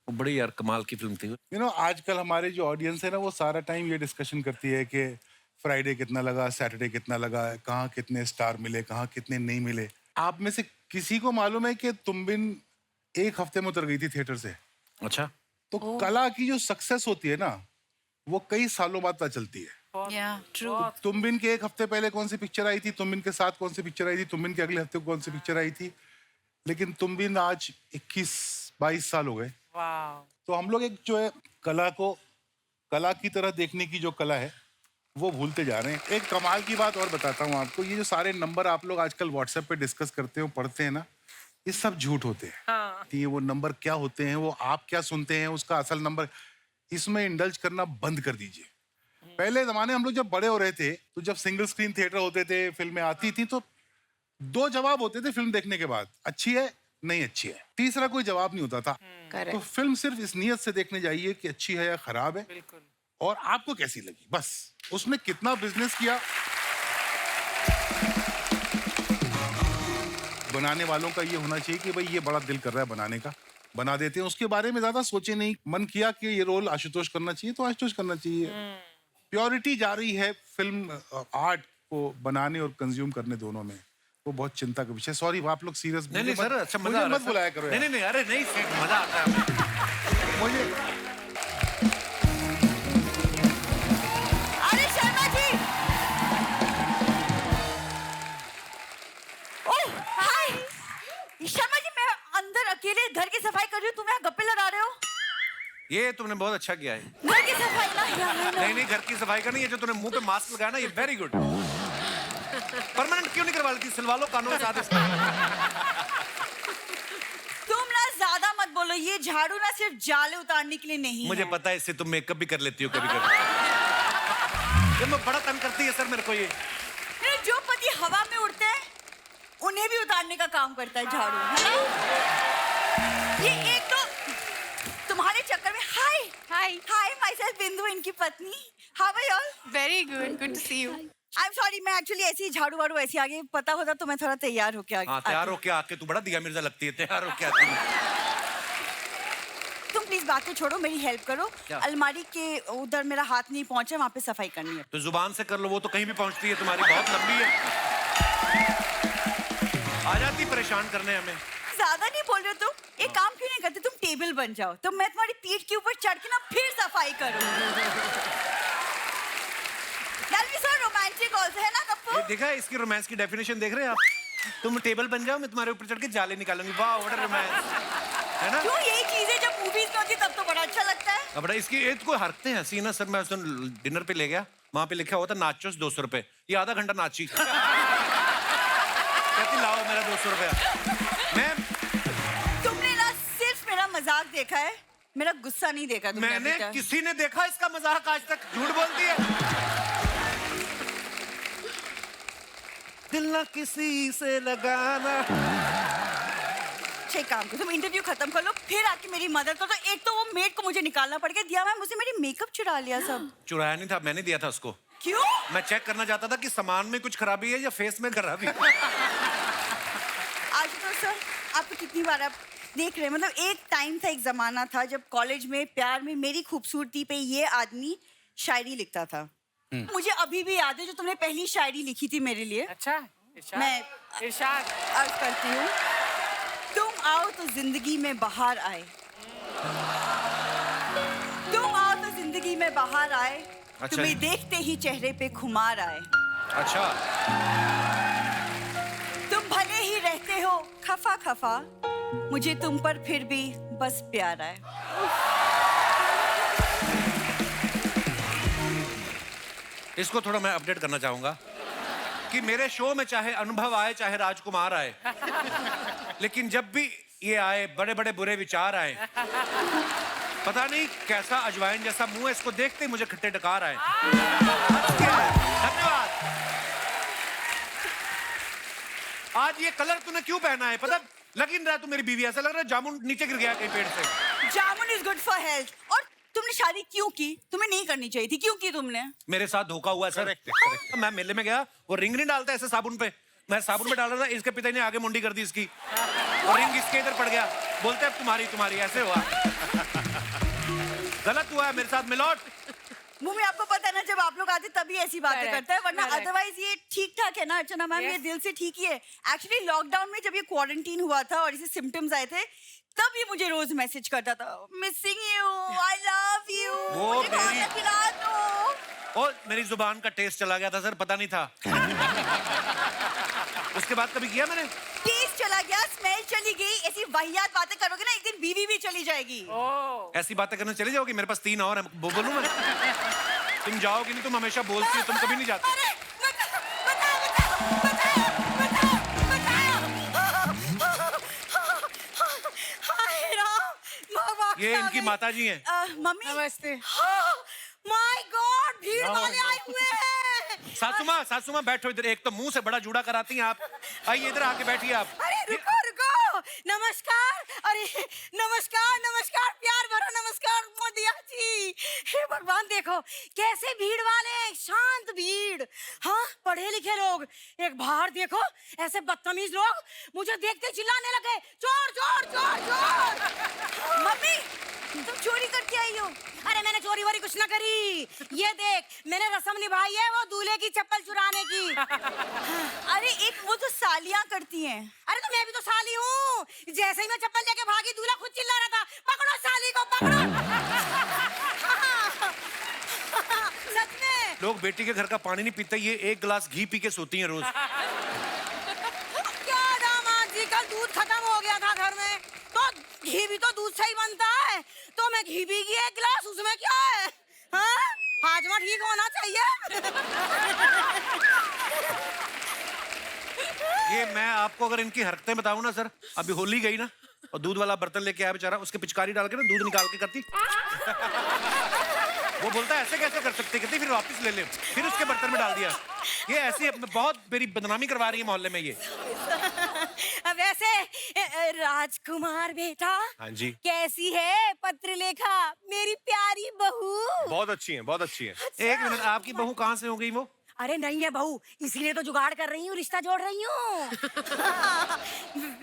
वो बड़ी यार कमाल की फिल्म थी। यू नो आजकल हमारे जो ऑडियंस है ना वो सारा टाइम ये डिस्कशन करती है कि फ्राइडे कितना लगा, सैटरडे कितना लगा, कहाँ कितने स्टार मिले, कहाँ कितने नहीं मिले। आप में से किसी को मालूम है कि तुम बिन 1 हफ्ते में उतर गई थी थिएटर से? अच्छा। तो कला की जो सक्सेस होती है ना वो कई सालों बाद पता चलती है। ट्रू। तुम बिन के 1 हफ्ते पहले कौन सी पिक्चर आई थी, तुम बिन के साथ कौन सी पिक्चर आई थी, तुम बिन के अगले हफ्ते कौन सी पिक्चर आई थी, लेकिन तुम बिन आज 21-22 साल हो गए। Wow. तो हम लोग एक जो है कला को कला की तरह देखने की जो कला है वो भूलते जा रहे हैं। एक कमाल की बात और बताता हूँ आपको, ये जो सारे नंबर आप लोग आजकल व्हाट्सएप पे डिस्कस करते हो, पढ़ते हैं ना, ये सब झूठ होते हैं। हाँ. ये वो नंबर क्या होते हैं, वो आप क्या सुनते हैं, उसका असल नंबर, इसमें इंडल्ज करना बंद कर दीजिए। पहले जमाने हम लोग जब बड़े हो रहे थे तो जब सिंगल स्क्रीन थिएटर होते थे, फिल्में आती थी तो 2 जवाब होते थे फिल्म देखने के बाद, अच्छी है नहीं अच्छी है, तीसरा कोई जवाब नहीं होता था। तो फिल्म सिर्फ इस नियत से देखने जाइए कि अच्छी है या खराब है बिल्कुल. और आपको कैसी लगी, बस उसने कितना बिजनेस किया। बनाने वालों का ये होना चाहिए कि भाई ये बड़ा दिल कर रहा है बनाने का, बना देते हैं, उसके बारे में ज्यादा सोचे नहीं। मन किया कि ये रोल आशुतोष करना चाहिए तो आशुतोष करना चाहिए। प्योरिटी जा रही है फिल्म आर्ट को बनाने और कंज्यूम करने दोनों में, वो बहुत चिंता का विषय। सॉरी आप लोग सीरियस नहीं नहीं सर, अच्छा मजा आ रहा मत है बुलाया सर। करो नहीं यार। नहीं नहीं, अरे नहीं सर, मजा आता है हमें। मुझे अरे शर्मा जी, ओह हाय शर्मा जी, मैं अंदर अकेले घर की सफाई कर रही हूँ, तुम यहाँ गप्पे लड़ा रहे हो। ये तुमने बहुत अच्छा किया है। घर की सफाई ना यहाँ है ना। नहीं नहीं, घर की सफाई का नहीं, ये जो तूने मुंह पे मास्क लगाया ना, ये वेरी गुड। परमानेंट क्यों नहीं करवा लेती, सिलवा लो कानों के साथ इसको। तुम ना ज्यादा मत बोलो, ये झाड़ू ना सिर्फ जाले उतारने के लिए नहीं मुझे है। पता है, इससे तुम मेकअप भी कर लेती हो कभी कभी। ये मैं बड़ा तंग करती है सर मेरे को ये। मेरे जो पति हवा में उड़ते हैं उन्हें भी उतारने का काम करता है झाड़ू, है ना? ये एक तो तुम्हारे चक्कर में हाय हाय हाय माय सेल्फ बिंदु, इनकी पत्नी। How are you all? Very good, good to see you. I am sorry, मैं एक्चुअली ऐसी झाड़ू वाड़ू ऐसी आ गई, पता होता तो मैं थोड़ा तैयार होके आ हाँ, तैयार होके आके तू बड़ा दिया मिर्जा लगती है, तैयार होके आती है। तुम प्लीज बात को छोड़ो, मेरी हेल्प करो। क्या? अलमारी के उधर मेरा हाथ नहीं पहुंचा, वहाँ पे सफाई करनी है। तो जुबान से कर लो, वो तो कहीं भी पहुंचती है, तुम्हारी बहुत लंबी है, आ जाती परेशान करने हमें। ज्यादा नहीं बोल रहे तुम, एक काम क्यों नहीं करते, तुम टेबल बन जाओ तो मैं तुम्हारी पीठ के ऊपर चढ़ के ना फिर सफाई करूँ। That'll be so romantic also, है ना कप्पू? ये देखा है, इसकी रोमांस की डेफिनेशन देख रहे हैं आप? तुम टेबल बन जाओ, मैं तुम्हारे ऊपर चढ़ के जाले निकालूंगी। वाह व्हाट अ रोमांस, है ना? क्यों, यही चीजें जब मूवीज में होती तब तो बड़ा अच्छा लगता है। अब इसकी ये तो कोई हरकतें हंसी ना सर। मैं डिनर पे ले गया, वहां पे लिखा हुआ था नाचोस 200 रुपए, ये आधा घंटा नाची। कहती लाओ मेरा 200 रुपया। मैं तुमने ना सिर्फ मेरा मजाक देखा है, मेरा गुस्सा नहीं देखा तुमने मैंने अभी तक। किसी ने देखा इसका मजाक आज तक? झूठ बोलती है। दिल ना किसी से लगाना। अच्छा एक काम करो, तुम इंटरव्यू खत्म कर लो फिर आके मेरी मदद करो। तो एक तो वो मेड को मुझे निकालना पड़ गया, दिया मैम मुझसे मेरी मेकअप चुरा लिया सब। चुराया नहीं था, मैंने दिया था उसको। क्यों? मैं चेक करना चाहता था कि सामान में कुछ खराबी है या फेस में खराबी। आशुतोष सर, आपको कितनी बार आप देख रहे हैं, मतलब एक टाइम था, एक जमाना था जब कॉलेज में प्यार में मेरी खूबसूरती पे ये आदमी शायरी लिखता था। मुझे अभी भी याद है जो तुमने पहली शायरी लिखी थी मेरे लिए। अच्छा इरशाद, मैं इरशाद अर्ज करती हूँ, तुम आओ तो जिंदगी में बाहर आए, तुम आओ तो जिंदगी में बाहर आए, अच्छा। तुम्हें देखते ही चेहरे पे खुमार आए। अच्छा, तुम भले ही रहते हो खफा खफा, मुझे तुम पर फिर भी बस प्यार आए। इसको थोड़ा मैं अपडेट करना चाहूंगा कि मेरे शो में चाहे अनुभव आए चाहे राजकुमार आए, लेकिन जब भी ये आए बड़े बड़े बुरे विचार आए, पता नहीं कैसा अजवाइन जैसा मुंह है, इसको देखते ही मुझे खट्टे डकार आए। धन्यवाद। आज ये कलर तूने क्यों पहना है? पता लग ही नहीं रहा तू मेरी बीवी, ऐसा लग रहा है जामुन नीचे गिर गया कहीं पेड़ से। जामुन इज गुड फॉर हेल्थ। और तुमने शादी क्यों की? तुम्हें नहीं करनी चाहिए थी, क्यों की तुमने? मेरे साथ धोखा हुआ है सर। मैं मेले में गया, वो रिंग नहीं डालता ऐसे साबुन पे, मैं साबुन पे डाल रहा था, इसके पिता ने आगे मुंडी कर दी इसकी, और रिंग इसके इधर पड़ गया। बोलते अब तुम्हारी तुम्हारी, ऐसे हुआ। गलत हुआ है मेरे साथ मिलोट। मुझे आपको पता है ना, जब आप लोग आते तभी ऐसी बातें Correct, करता है, वरना correct. अदरवाइज ये ठीक ठाक है ना अर्चना मैम, ये Yes. दिल से ठीक ही है। एक्चुअली लॉकडाउन में जब ये क्वारंटीन हुआ था और इसे सिम्टम्स आए थे, तब ये मुझे रोज मैसेज करता था, missing you, I love you, वो मुझे खाना मेरी- खिला दो। और मेरी जुबान का टेस्ट चला गया था सर, पता नहीं था। उसके बाद कभी किया मैंने? टेस्ट चला गया, स्मेल चली गई। ऐसी वाहियात बातें करोगे ना, एक दिन बीवी भी चली जाएगी। ओ ऐसी बातें करने चली जाओगी? मेरे पास 3 और है, बोलूं मैं? तुम जाओगी नहीं, तुम हमेशा बोलती हो, तुम कभी नहीं जाती। अरे बताओ, हाय राम, भगवान ये आ इनकी गई। माता जी हैं। मम्मी नमस्ते। माय गॉड, भीड़ वाले आए हुए हैं। सासू माँ बैठो इधर, एक तो मुंह से बड़ा जूड़ा कराती हैं आप। आइए इधर आके बैठिए आप। अरे रुको रुको, नमस्कार। अरे नमस्कार नमस्कार, प्यार भरा नमस्कार मोदिया जी। हे भगवान, देखो कैसे भीड़ वाले, शांत भीड़। हाँ, पढ़े लिखे लोग। एक बाहर देखो, ऐसे बदतमीज लोग मुझे देखते चिल्लाने लगे, चोर चोर चोर चोर। मम्मी, तुम चोरी करके आई हो? अरे मैंने चोरी वोरी कुछ ना करी। ये देख, मैंने रस्म निभाई है वो दूल्हे की चप्पल चुराने की। अरे एक वो तो सालियां करती हैं। अरे तो मैं भी तो साली हूँ। जैसे ही मैं चप्पल लेके भागी, दूल्हा खुद चिल्ला रहा था, पकड़ो साली को, पकड़ो। सच में। लोग बेटी के घर का पानी नहीं पीते, ये 1 गिलास घी पी के सोती हैं रोज। क्या दामाद जी, कल दूध खत्म हो गया था घर में, तो घी भी तो दूध से ही बनता है, तो मैं घी पी गई 1 गिलास, उसमें क्या है? हाँ, हाजमा ठीक होना चाहिए। ये मैं आपको अगर इनकी हरकतें बताऊं ना सर, अभी होली गई ना, और दूध वाला बर्तन लेके आया बेचारा, उसके पिचकारी डाल के ना दूध निकाल के करती। वो बोलता है ऐसे कैसे कर सकते, कहती फिर वापस ले ले, फिर उसके बर्तन में डाल दिया। ये ऐसी बहुत मेरी बदनामी करवा रही है मोहल्ले में ये। वैसे राजकुमार बेटा, हाँ जी। कैसी है पत्रलेखा मेरी प्यारी बहू? बहुत अच्छी है, बहुत अच्छी है। 1 मिनट, आपकी बहू कहाँ से हो गई वो? अरे नहीं है बहू, इसीलिए तो जुगाड़ कर रही हूँ, रिश्ता जोड़ रही हूँ।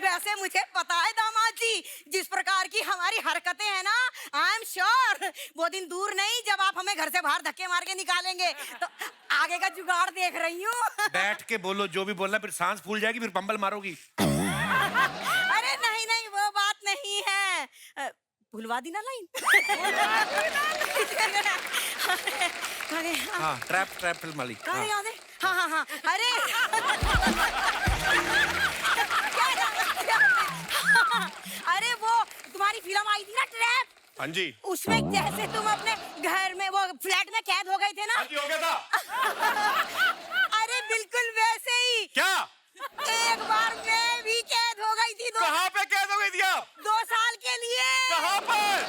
वैसे मुझे पता है दामाद जी, जिस प्रकार की हमारी हरकतें हैं ना, आई एम श्योर वो दिन दूर नहीं जब आप हमें घर से बाहर धक्के मार के निकालेंगे। तो आगे का जुगाड़ देख रही हूँ। बैठ के बोलो जो भी बोलना, फिर सांस फूल जाएगी, फिर पंबल मारोगी। अरे नहीं नहीं, वो बात नहीं है। भुलवा दी ना लाइन। अरे हाँ, ट्रैप फिल्म वाली। अरे याद है, हाँ हाँ हाँ, अरे अरे वो तुम्हारी फिल्म आई थी ना ट्रैप, हाँ जी। उसमें जैसे तुम अपने घर में वो फ्लैट में कैद हो गए थे ना। हाँ जी, हो गया था। अरे बिल्कुल वैसे ही। क्या? एक बार मैं भी कैद हो गई थी। कहाँ पे कैद हो गई थी आप? 2 साल के लिए। कहाँ पर?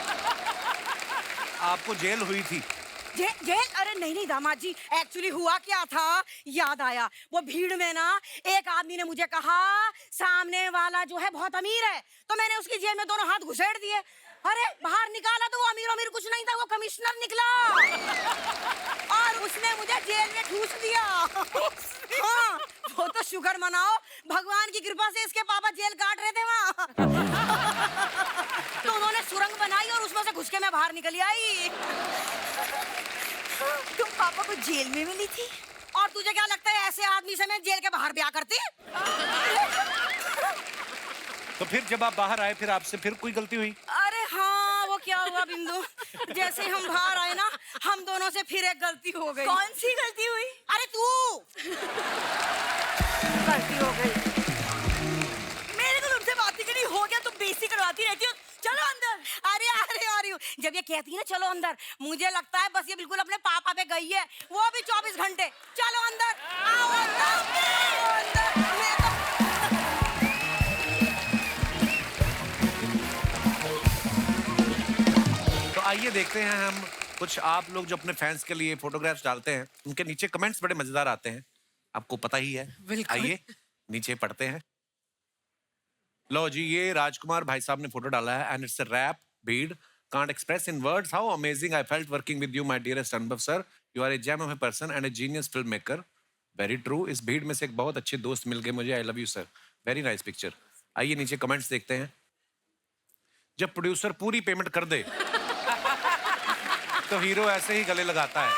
आपको जेल हुई थी, जेल? अरे नहीं दामाद जी, एक्चुअली हुआ क्या था याद आया। वो भीड़ में ना एक आदमी ने मुझे कहा सामने वाला जो है बहुत अमीर है, तो मैंने उसकी जेब में दोनों हाथ घुसेड़ दिए। अरे बाहर निकाला तो वो अमीर कुछ नहीं था, वो कमिश्नर निकला और उसने मुझे जेल में ठूस दिया। हाँ, वो तो शुक्र मनाओ, भगवान की कृपा से इसके पापा जेल काट रहे थे वहाँ। तो उन्होंने सुरंग बनाई और उसमें से घुस के मैं बाहर निकली आई। तुम पापा को जेल में मिली थी? और तुझे क्या लगता है ऐसे आदमी से मैं जेल के बाहर ब्याह करती? तो फिर जब आप बाहर आए फिर आपसे फिर कोई गलती हुई? अरे हाँ, वो क्या हुआ बिंदु, जैसे हम बाहर आए ना, हम दोनों से फिर एक गलती हो गई। कौन सी गलती हुई? अरे तू गलती हो गई। मेरे को तुमसे बात ही करनी, हो गया, तुम बेइज्जती करवाती रहती हो। चलो अंदर। अरे अरे अरे, जब ये कहती है ना चलो अंदर, मुझे लगता है बस ये बिल्कुल अपने पापा पे गई है, वो भी 24 घंटे। चलो अंदर, आओ अंदर, आओ अंदर। मैं तो आइए देखते हैं हम कुछ आप लोग जो अपने फैंस के लिए फोटोग्राफ्स डालते हैं, उनके नीचे कमेंट्स बड़े मजेदार आते हैं, आपको पता ही है। आइए नीचे पढ़ते हैं। लो जी, ये राजकुमार भाई साहब ने फोटो डाला है एंड इट्स अ रैप भीड़ can't express in words how amazing I felt working with you my dearest Anubhav sir. You are a gem of a person and a genius filmmaker. Very true. इस भीड़ में से एक बहुत अच्छे दोस्त मिल गए मुझे। I love you sir. Very nice picture. आइए नीचे कमेंट्स देखते हैं। जब प्रोड्यूसर पूरी पेमेंट कर दे तो हीरो ऐसे ही गले लगाता है।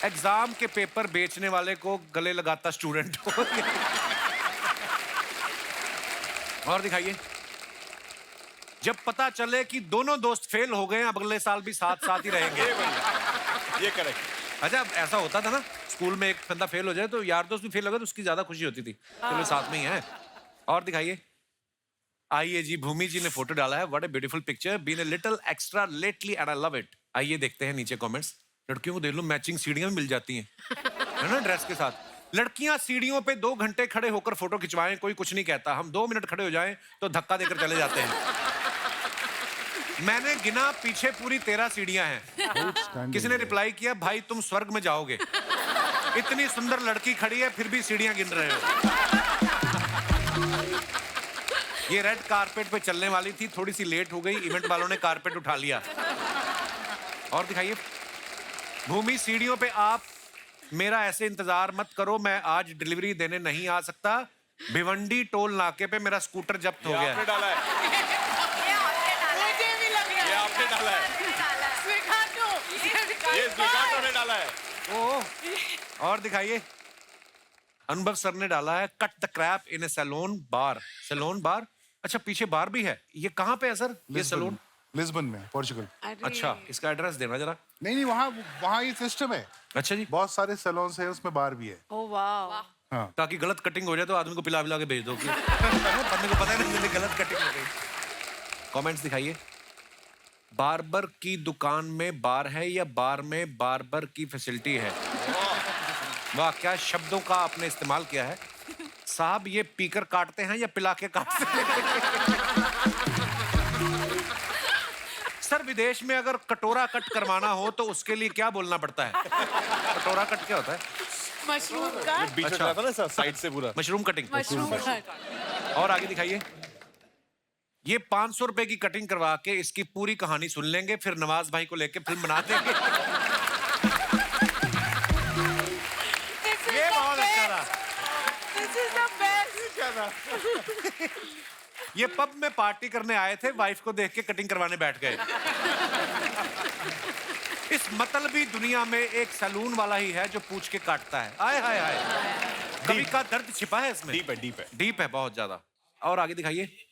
एग्जाम के पेपर बेचने वाले को गले लगाता स्टूडेंट हो। और दिखाइए। जब पता चले कि दोनों दोस्त फेल हो गए, अब अगले साल भी साथ साथ ही रहेंगे। ये करेक्ट। अच्छा, ऐसा होता था ना स्कूल में, एक बंदा फेल हो जाए तो यार दोस्त भी फेल हो गए तो उसकी ज्यादा खुशी होती थी, चलो साथ में ही है। और दिखाइए। आइए जी, भूमि जी ने फोटो डाला है। What a beautiful picture, been a little extra lately and I love it. आइए देखते हैं नीचे कमेंट्स। लड़कियों को देख लो, मैचिंग सीढ़ियां मिल जाती हैं, है ना, ड्रेस के साथ। लड़कियां सीढ़ियों पे 2 घंटे खड़े होकर फोटो खिंचवाएं, कोई कुछ नहीं कहता। हम 2 मिनट खड़े हो जाएं तो धक्का देकर चले जाते हैं। मैंने गिना, पीछे पूरी 13 सीढ़ियां हैं। किसी ने रिप्लाई किया, भाई तुम स्वर्ग में जाओगे, इतनी सुंदर लड़की खड़ी है फिर भी सीढ़ियां गिन रहे हो। ये रेड कारपेट पे चलने वाली थी, थोड़ी सी लेट हो गई, इवेंट वालों ने कारपेट उठा लिया। और दिखाइए। भूमि, सीढ़ियों पे आप मेरा ऐसे इंतजार मत करो, मैं आज डिलीवरी देने नहीं आ सकता। भिवंडी टोल नाके पे मेरा स्कूटर जब्त हो गया। आपने डाला है। ये आपने डाला है। ये स्वीकार्टो ने डाला है। ओह। और दिखाइए। अनुभव सर ने डाला है, cut the crap in a saloon bar. Saloon bar, अच्छा पीछे बार भी है। ये कहाँ पे है सर ये सैलून? लिस्बन में, पोर्चुगल। अच्छा, इसका एड्रेस देना जरा। नहीं, वहाँ ये सिस्टम है। अच्छा जी। बहुत सारे सैलून्स हैं, उसमें बार भी है। ओह वाह। हाँ। ताकि गलत कटिंग हो जाए तो आदमी को पिला पिला के भेज दो। बंदे को पता नहीं जल्दी गलत कटिंग हो गई। कमेंट्स दिखाइए। बार्बर की दुकान में बार है या बार में बार्बर की फैसिलिटी है? वाह, क्या शब्दों का आपने इस्तेमाल किया है साहब। ये पीकर काटते हैं या पिला के काटते हैं? सर, विदेश में अगर कटोरा कट करवाना हो तो उसके लिए क्या बोलना पड़ता है? कटोरा कट क्या होता है? Mushroom cut. बीच में जाता ना साइड से पूरा। Mushroom cutting. Mushroom cut. और आगे दिखाइए। ये 500 रुपए की कटिंग करवा के इसकी पूरी कहानी सुन लेंगे, फिर नवाज भाई को लेके फिल्म बना देंगे। ये बहुत अच्छा था। ये पब में पार्टी करने आए थे, वाइफ को देख के कटिंग करवाने बैठ गए। इस मतलबी दुनिया में एक सैलून वाला ही है जो पूछ के काटता है। आय हाय हाय, कभी का दर्द छिपा है इसमें। डीप है, डीप है। डीप है बहुत ज्यादा। और आगे दिखाइए।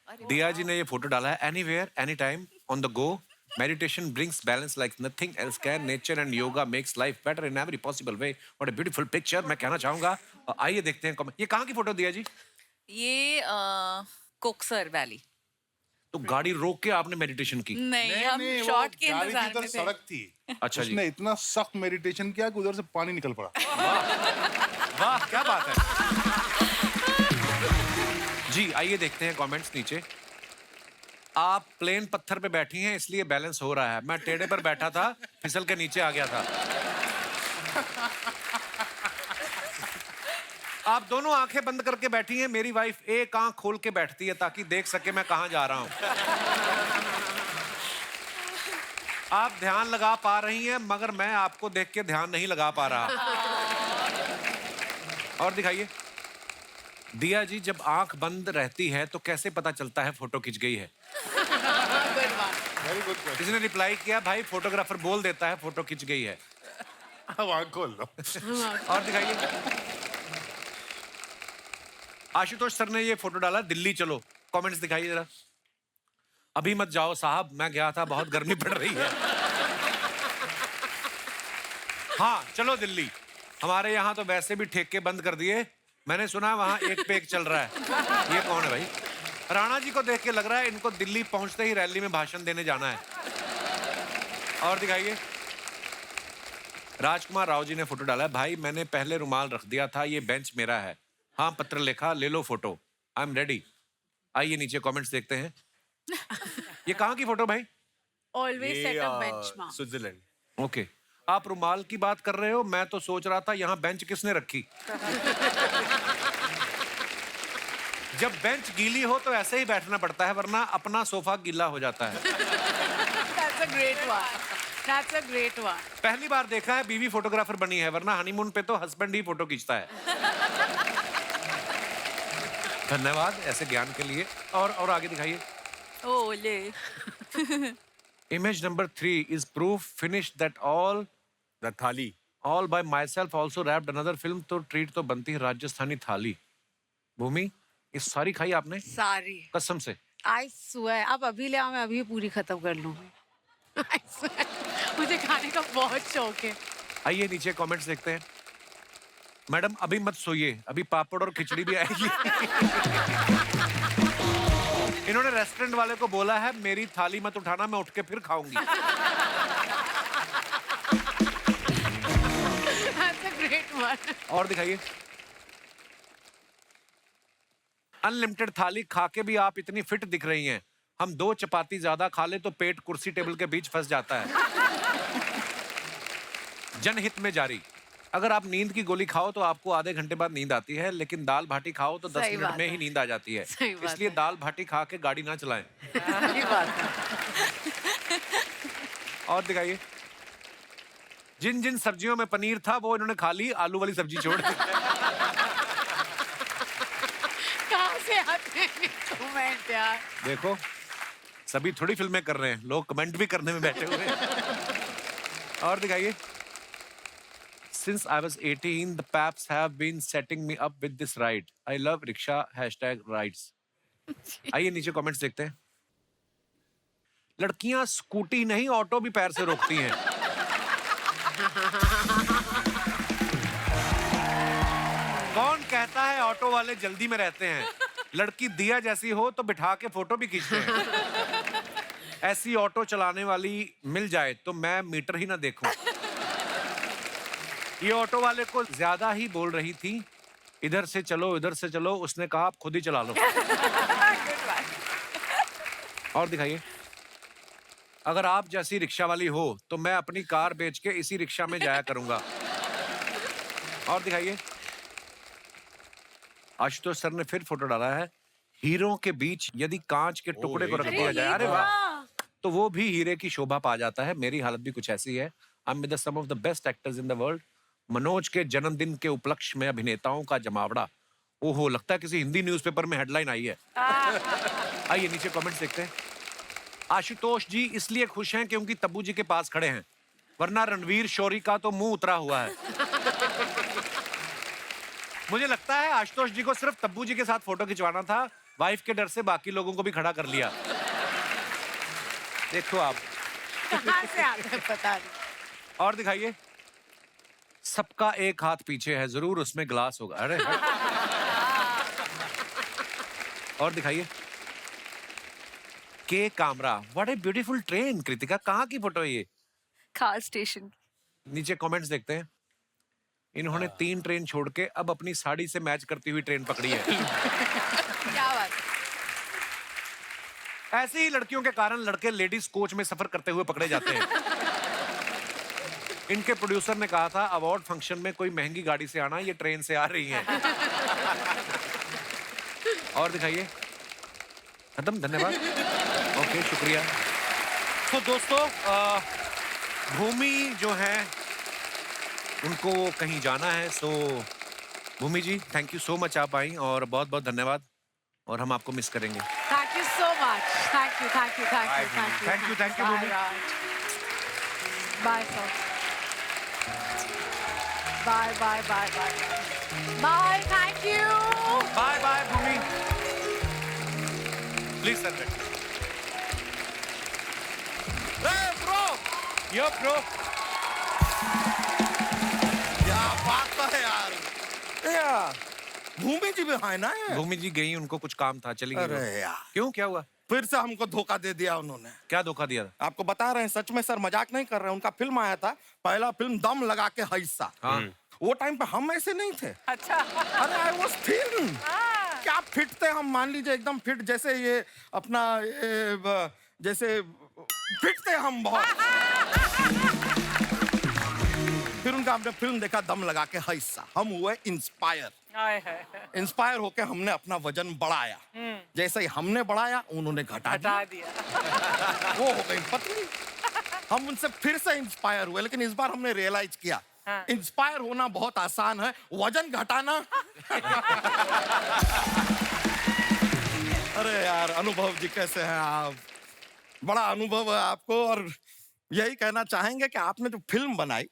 दिया जी ने ये फोटो डाला है। Anywhere any time on the go, meditation brings balance like nothing else can, nature and yoga makes life better in every possible way. What a beautiful picture, मैं कहना चाहूंगा। आइए देखते हैं ये कहाँ की फोटो दिया जी? ये कोकसर वैली। तो गाड़ी रोक के आपने मेडिटेशन की? नहीं, हम शॉट के इंतजार में थे। सड़क थी। अच्छा जी। उसने इतना सख्त मेडिटेशन किया कि उधर से पानी निकल पड़ा। वाह, क्या बात है जी। आइए देखते हैं कमेंट्स नीचे। आप प्लेन पत्थर पे बैठी हैं इसलिए बैलेंस हो रहा है, मैं टेढ़े पर बैठा था, फिसल के नीचे आ गया था। आप दोनों आंखें बंद करके बैठी हैं, मेरी वाइफ एक आंख खोल के बैठती है ताकि देख सके मैं कहां जा रहा हूं। आप ध्यान लगा पा रही हैं मगर मैं आपको देख के ध्यान नहीं लगा पा रहा। और दिखाइए। दिया जी, जब आंख बंद रहती है तो कैसे पता चलता है फोटो खिंच गई है? Very good question. किसी ने रिप्लाई किया, भाई फोटोग्राफर बोल देता है फोटो खिंच गई है। अब आंख खोल लो। और दिखाइए। आशुतोष सर ने ये फोटो डाला, दिल्ली चलो। कमेंट्स दिखाइए जरा। अभी मत जाओ साहब, मैं गया था, बहुत गर्मी पड़ रही है। हाँ चलो दिल्ली, हमारे यहाँ तो वैसे भी ठेके बंद कर दिए, मैंने सुना है वहां एक पे एक चल रहा है। ये कौन है भाई? राणा जी को देख के लग रहा है इनको दिल्ली पहुंचते ही रैली में भाषण देने जाना है। और दिखाइए। राजकुमार राव जी ने फोटो डाला है, भाई मैंने पहले रुमाल रख दिया था, ये बेंच मेरा है। हाँ पत्र लिखा, ले लो फोटो, आई एम रेडी। आइए नीचे कमेंट्स देखते हैं। ये कहाँ की फोटो भाई? ऑलवेज सेट अ बेंचमार्क। स्विट्जरलैंड। ओके, आप रुमाल की बात कर रहे हो, मैं तो सोच रहा था यहाँ बेंच किसने रखी। जब बेंच गीली हो तो ऐसे ही बैठना पड़ता है, वरना अपना सोफा गीला हो जाता है। That's a great one. That's a great one. पहली बार देखा है बीवी फोटोग्राफर बनी है, वरना हनीमून पे तो हस्बैंड ही फोटो खींचता है। धन्यवाद ऐसे ज्ञान के लिए। और आगे दिखाइए। ओले। Image number 3 is proof finished that all the थाली। by myself also wrapped another film, तो ट्रीट तो बनती है राजस्थानी थाली। भूमि, ये सारी खाई आपने? सारी। कसम से? I swear, आप अभी ले आओ, मैं अभी पूरी खत्म कर लूंगी। I swear, मुझे खाने का बहुत शौक है। आइए नीचे कमेंट्स देखते हैं। मैडम अभी मत सोइए, अभी पापड़ और खिचड़ी भी आएगी। इन्होंने रेस्टोरेंट वाले को बोला है मेरी थाली मत उठाना, मैं उठ के फिर खाऊंगी। That's a great one. और दिखाइए। अनलिमिटेड थाली खा के भी आप इतनी फिट दिख रही हैं। हम 2 चपाती ज्यादा खा ले तो पेट कुर्सी टेबल के बीच फंस जाता है। जनहित में जारी। अगर आप नींद की गोली खाओ तो आपको आधे घंटे बाद नींद आती है, लेकिन दाल भाटी खाओ तो 10 सही मिनट बात में है। ही नींद आ जाती है। सही बात इसलिए है। दाल भाटी खा के गाड़ी ना चलाएं। सही बात है। और दिखाइए। जिन जिन सब्जियों में पनीर था वो इन्होंने खा ली, आलू वाली सब्जी छोड़ दी। कहाँ से आते हैं कमेंट यार? देखो सभी थोड़ी फिल्में कर रहे हैं, लोग कमेंट भी करने में बैठे हुए हैं। और दिखाइए। Since I was 18, the Paps have been setting me up with this ride. I love rickshaw #rides. आइए नीचे कमेंट्स देखते हैं। लड़कियां स्कूटी नहीं ऑटो भी पैर से रोकती हैं। कौन कहता है ऑटो वाले जल्दी में रहते हैं? लड़की दिया जैसी हो तो बिठा के फोटो भी खींचते हैं। ऐसी ऑटो चलाने वाली मिल जाए तो मैं मीटर ही ना देखूं। ये ऑटो वाले को ज्यादा ही बोल रही थी, इधर से चलो इधर से चलो, उसने कहा आप खुद ही चला लो। और दिखाइए। अगर आप जैसी रिक्शा वाली हो तो मैं अपनी कार बेच के इसी रिक्शा में जाया करूंगा। और दिखाइए। आशुतोष सर ने फिर फोटो डाला है, हीरो के बीच यदि कांच के टुकड़े को रख दिया जाए, अरे वाह, तो वो भी हीरे की शोभा पा जाता है। मेरी हालत भी कुछ ऐसी है। I am with some of the best actors in the world. Manoj के जन्मदिन के उपलक्ष्य में अभिनेताओं का जमावड़ा। ओहो, लगता है किसी हिंदी न्यूज़पेपर में हेडलाइन आई है। आइए नीचे कमेंट्स देखते हैं। आशुतोष जी इसलिए खुश हैं क्योंकि तब्बू जी के पास खड़े हैं, वरना रणवीर शोरी का तो मुंह उतरा हुआ है। मुझे लगता है आशुतोष जी को सिर्फ तब्बू जी के साथ फोटो खिंचवाना था, वाइफ के डर से बाकी लोगों को भी खड़ा कर लिया। देखो आप। कहाँ से आते हैं पता नहीं। और दिखाइए। सबका एक हाथ पीछे है, जरूर उसमें ग्लास होगा। अरे और दिखाइए। के Kamra, what a beautiful train. Kritika, कहाँ की फोटो है ये? खास स्टेशन। नीचे कमेंट्स देखते हैं। इन्होंने 3 ट्रेन छोड़ के अब अपनी साड़ी से मैच करती हुई ट्रेन पकड़ी है। क्या बात। ऐसी ही लड़कियों के कारण लड़के लेडीज कोच में सफर करते हुए पकड़े जाते हैं। इनके प्रोड्यूसर ने कहा था अवार्ड फंक्शन में कोई महंगी गाड़ी से आना, ये ट्रेन से आ रही हैं। और दिखाइए। खत्म, धन्यवाद। ओके, शुक्रिया। तो दोस्तों, भूमि जो है उनको कहीं जाना है, सो भूमि जी थैंक यू सो मच, आप आई और बहुत बहुत धन्यवाद, और हम आपको मिस करेंगे। Thank you so much, thank you, thank you, thank you, thank you, thank you, thank you Bhumi. Bye sir, bye bye bye bye bye, thank you, bye bye Bhumi. Please sir. Yo bro, क्या बात है यार। यार भूमि जी भी है ना ये? भूमि जी गई, उनको कुछ काम था, चली गई। अरे यार, क्यों, क्या हुआ? फिर से हमको धोखा दे दिया उन्होंने। क्या धोखा दिया था? आपको बता रहे हैं, सच में सर, मजाक नहीं कर रहे हैं। उनका फिल्म आया था, पहला फिल्म दम लगा के हिस्सा। हाँ। वो टाइम पे हम ऐसे नहीं थे। अच्छा। अरे आई वाज थिन। क्या फिट थे हम, मान लीजिए एकदम फिट, जैसे ये अपना जैसे फिट थे हम बहुत। फिर उनका हमने फिल्म देखा दम लगा के हिस्सा, हम हुए इंस्पायर। इंस्पायर होके हमने अपना वजन बढ़ाया। जैसे ही हमने बढ़ाया उन्होंने घटा हटा दिया। दिया। वो हो गई पतली। हम उनसे फिर से इंस्पायर हुए, लेकिन इस बार हमने रियलाइज किया इंस्पायर होना बहुत आसान है, वजन घटाना। अरे यार, अनुभव जी कैसे हैं आप? बड़ा अनुभव है आपको, और यही कहना चाहेंगे कि आपने जो फिल्म बनाई,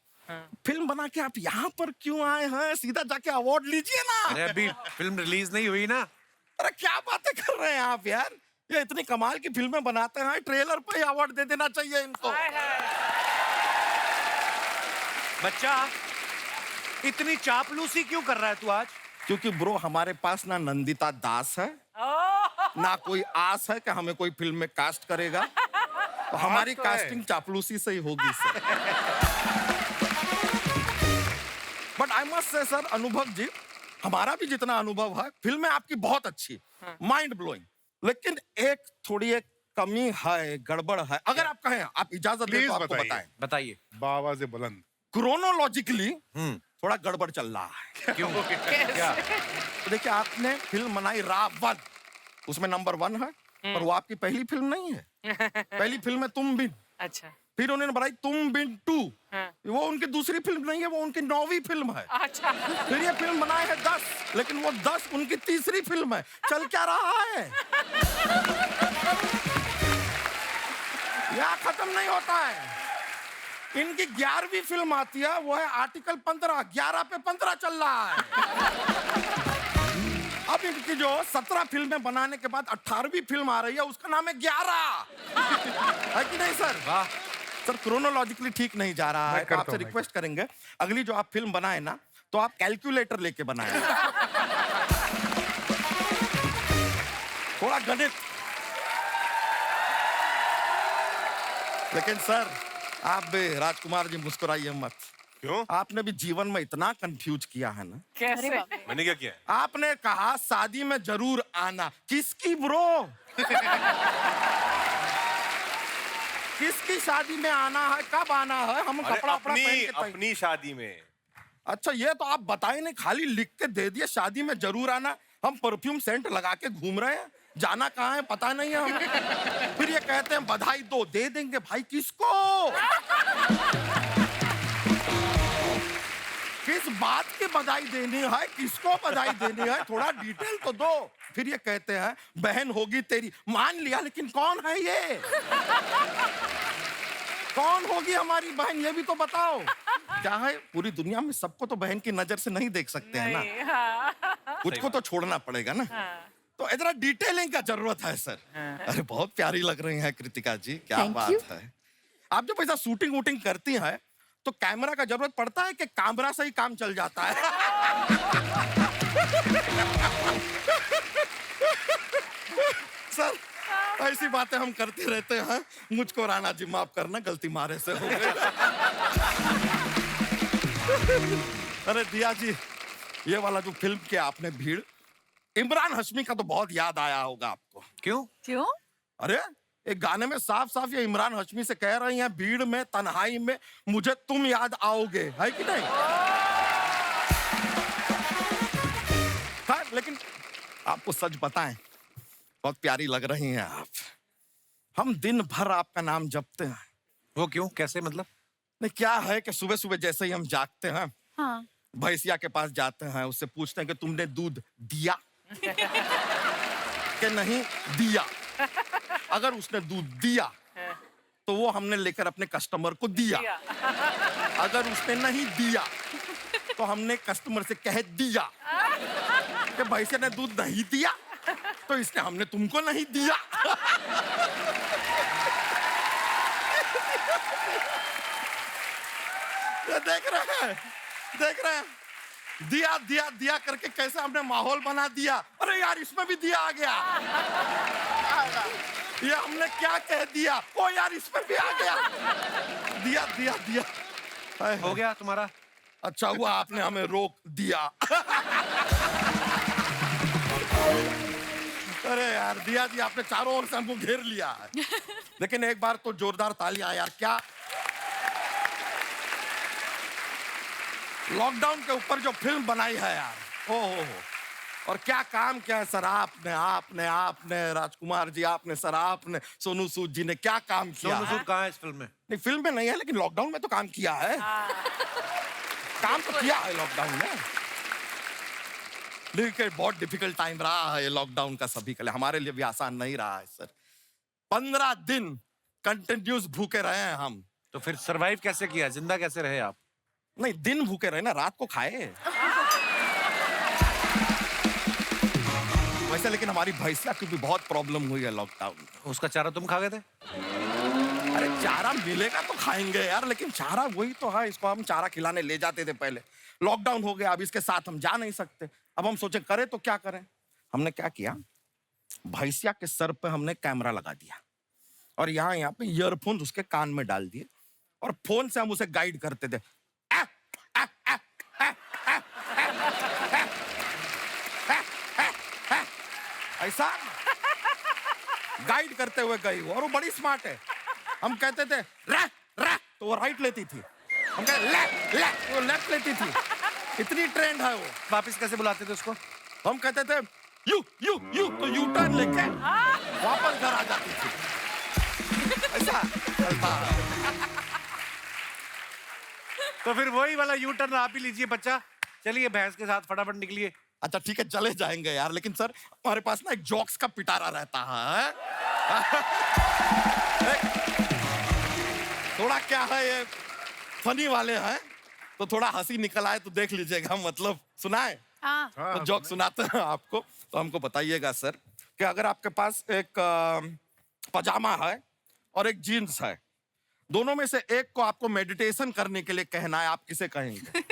फिल्म बना के आप यहाँ पर क्यों आए हैं? सीधा जाके अवार्ड लीजिए ना। अरे अभी फिल्म रिलीज नहीं हुई ना। अरे क्या बातें कर रहे हैं आप यार, ये इतनी कमाल की फिल्में बनाते हैं, ट्रेलर पे ही अवार्ड दे देना चाहिए इनको। बच्चा इतनी चापलूसी क्यों कर रहा है तू आज? क्योंकि ब्रो हमारे पास ना नंदिता दास है, ना कोई आस है कि हमें कोई फिल्म में कास्ट करेगा, तो हमारी कास्टिंग चापलूसी से ही होगी sir. But I must say sir, अनुभव जी, हमारा भी जितना अनुभव है, फिल्में आपकी बहुत अच्छी, माइंड ब्लोइंग, लेकिन एक थोड़ी एक कमी है, गड़बड़ है। अगर आप कहें, आप इजाजत दें तो आपको बताएं। बताइए। बाबा से बुलंद। क्रोनोलॉजिकली थोड़ा गड़बड़ चल रहा है। क्यों? क्या? तो देखिए, आपने फिल्म बनाई रावण, उसमें नंबर 1 है, पर वो आपकी पहली फिल्म नहीं है। पहली फिल्म है तुम बिन। अच्छा। फिर उन्होंने बनाई तुम बिन 2, वो उनकी दूसरी फिल्म नहीं है, वो उनकी 9वीं फिल्म है। अच्छा। फिर ये फिल्म बनाए है 10, लेकिन वो 10 उनकी तीसरी फिल्म है। चल क्या रहा है? यहाँ खत्म नहीं होता है। इनकी 11वीं फिल्म आती है, वो है आर्टिकल 15, 11 पे 15 चल रहा है। अब इनकी जो 17 फिल्में बनाने के बाद 18वीं फिल्म आ रही है, उसका नाम है 11। है कि नहीं सर? वाह सर, क्रोनोलॉजिकली ठीक नहीं जा रहा है। तो आपसे रिक्वेस्ट करेंगे, अगली जो आप फिल्म बनाए ना, तो आप कैलकुलेटर लेके बनाए। थोड़ा गणित। लेकिन सर, आप भी राजकुमार जी मुस्कुराइए मत। क्यों? आपने भी जीवन में इतना कंफ्यूज किया है ना। कैसे? मैंने क्या किया? आपने कहा शादी में जरूर आना। किसकी ब्रो? किसकी शादी में आना है, कब आना है? हम अरे कपड़ा पहन के अपनी शादी में। अच्छा, ये तो आप बताए नहीं, खाली लिख के दे दिए शादी में जरूर आना। हम परफ्यूम सेंट लगा के घूम रहे हैं, जाना कहाँ है पता नहीं है हमें। फिर ये कहते हैं बधाई दो, दे देंगे भाई। किसको? किस बात की बधाई देनी है, किसको बधाई देनी है, थोड़ा डिटेल तो दो। फिर ये कहते हैं बहन होगी तेरी। मान लिया, लेकिन कौन है ये? कौन होगी हमारी बहन, ये भी तो बताओ। क्या है, पूरी दुनिया में सबको तो बहन की नजर से नहीं देख सकते हैं ना, कुछ को तो छोड़ना पड़ेगा ना। तो इतना डिटेलिंग का जरूरत है सर। अरे बहुत प्यारी लग रही हैं कृतिका जी, क्या बात है। आप जब ऐसा शूटिंग वूटिंग करती हैं, तो कैमरा का जरूरत पड़ता है कि कैमरा से ही काम चल जाता है? सर, ऐसी बातें हम करते रहते हैं। मुझको राणा जी माफ करना, गलती मारे से हो गई। अरे दिया जी, ये वाला जो फिल्म के आपने भीड़, इमरान हाशमी का तो बहुत याद आया होगा आपको। क्यों? क्यों? अरे एक गाने में साफ साफ ये इमरान हाशमी से कह रही हैं, भीड़ में तन्हाई में मुझे तुम याद आओगे, है कि नहीं? हाँ, लेकिन आपको सच बताएं, बहुत प्यारी लग रही हैं आप। हम दिन भर आपका नाम जपते हैं। वो क्यों, कैसे, मतलब? नहीं, क्या है कि सुबह सुबह जैसे ही हम जागते हैं, हाँ। भैंसिया के पास जाते हैं, उससे पूछते हैं कि तुमने दूध दिया कि नहीं दिया। अगर उसने दूध दिया तो वो हमने लेकर अपने कस्टमर को दिया। अगर उसने नहीं दिया तो हमने कस्टमर से कह दिया कि भैंसिया ने दूध नहीं दिया तो इसने हमने तुमको नहीं दिया। ये देख रहे हैं दिया दिया दिया करके कैसे हमने माहौल बना दिया। अरे यार, इसमें भी दिया आ गया। ये हमने क्या कह दिया, ओ यार इसमें भी आ गया। दिया दिया दिया हो गया तुम्हारा? अच्छा हुआ आपने हमें रोक दिया। अरे यार, दिया दिया आपने चारों ओर से हमको घेर लिया है। लेकिन एक बार तो जोरदार तालियां यार। क्या लॉकडाउन के ऊपर जो फिल्म बनाई है यार, हो। और क्या काम किया है सर आपने राजकुमार जी, आपने सर, आपने सोनू सूद जी ने क्या काम किया। सोनू सूद कहाँ है इस फिल्म में? नहीं, फिल्म में नहीं है, लेकिन लॉकडाउन में तो काम किया है। काम तो किया है लॉकडाउन में। लेकिन बहुत डिफिकल्ट टाइम रहा है ये लॉकडाउन का सभी के लिए, हमारे लिए भी आसान नहीं रहा है सर। 15 दिन कंटिन्यूस भूखे रहे हैं हम। तो फिर सरवाइव कैसे किया, जिंदा कैसे रहे आप? नहीं, दिन भूखे रहे ना, रात को खाए। वैसे लेकिन हमारी भैंसिया की भी बहुत प्रॉब्लम हुई है लॉकडाउन में। उसका चारा तुम खा गए थे? अरे चारा मिलेगा तो खाएंगे यार, लेकिन चारा वही तो है, इसको हम चारा खिलाने ले जाते थे पहले। लॉकडाउन हो गया, अब इसके साथ हम जा नहीं सकते। अब हम सोचे करें तो क्या करें। हमने क्या किया, भैंसिया के सर पे हमने कैमरा लगा दिया और यहाँ पे ईयरफोन उसके कान में डाल दिए और फोन से हम उसे गाइड करते थे। ऐसा गाइड करते हुए गई और वो बड़ी स्मार्ट है। हम कहते थे रा रा तो वो राइट लेती थी, हम कहते ले वो लेफ्ट लेती थी। इतनी ट्रेंड है वो। वापस कैसे बुलाते थे उसको? हम कहते थे यू तो यू टर्न लेके वापस घर आ जाती थी। ऐसा चलता है। तो फिर वही वाला यू टर्न आप ही लीजिए बच्चा, चलिए भैंस के साथ फटाफट निकलिए। अच्छा ठीक है, चले जाएंगे यार, लेकिन सर हमारे पास ना एक जोक्स का पिटारा रहता है। थोड़ा क्या है, ये फनी वाले हैं तो थोड़ा हंसी निकल आए तो देख लीजिएगा, मतलब सुनाए। हाँ। तो जोक सुनाते हैं आपको, तो हमको बताइएगा सर कि अगर आपके पास एक पजामा है और एक जीन्स है, दोनों में से एक को आपको मेडिटेशन करने के लिए कहना है, आप किसे कहेंगे?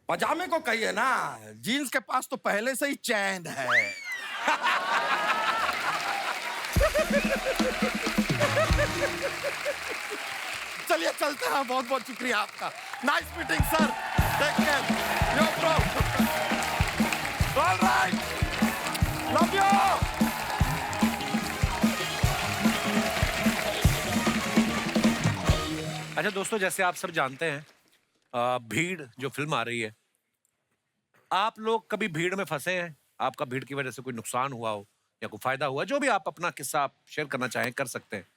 पजामे को कहिए ना, जीन्स के पास तो पहले से ही चैन है। चलिए चलते हैं, बहुत बहुत शुक्रिया आपका। Nice meeting sir, take care, yo bro, alright, love you. अच्छा दोस्तों, जैसे आप सब जानते हैं, भीड़ जो फिल्म आ रही है, आप लोग कभी भीड़ में फंसे हैं? आपका भीड़ की वजह से कोई नुकसान हुआ हो या कोई फायदा हुआ, जो भी आप अपना किस्सा आप शेयर करना चाहें कर सकते हैं।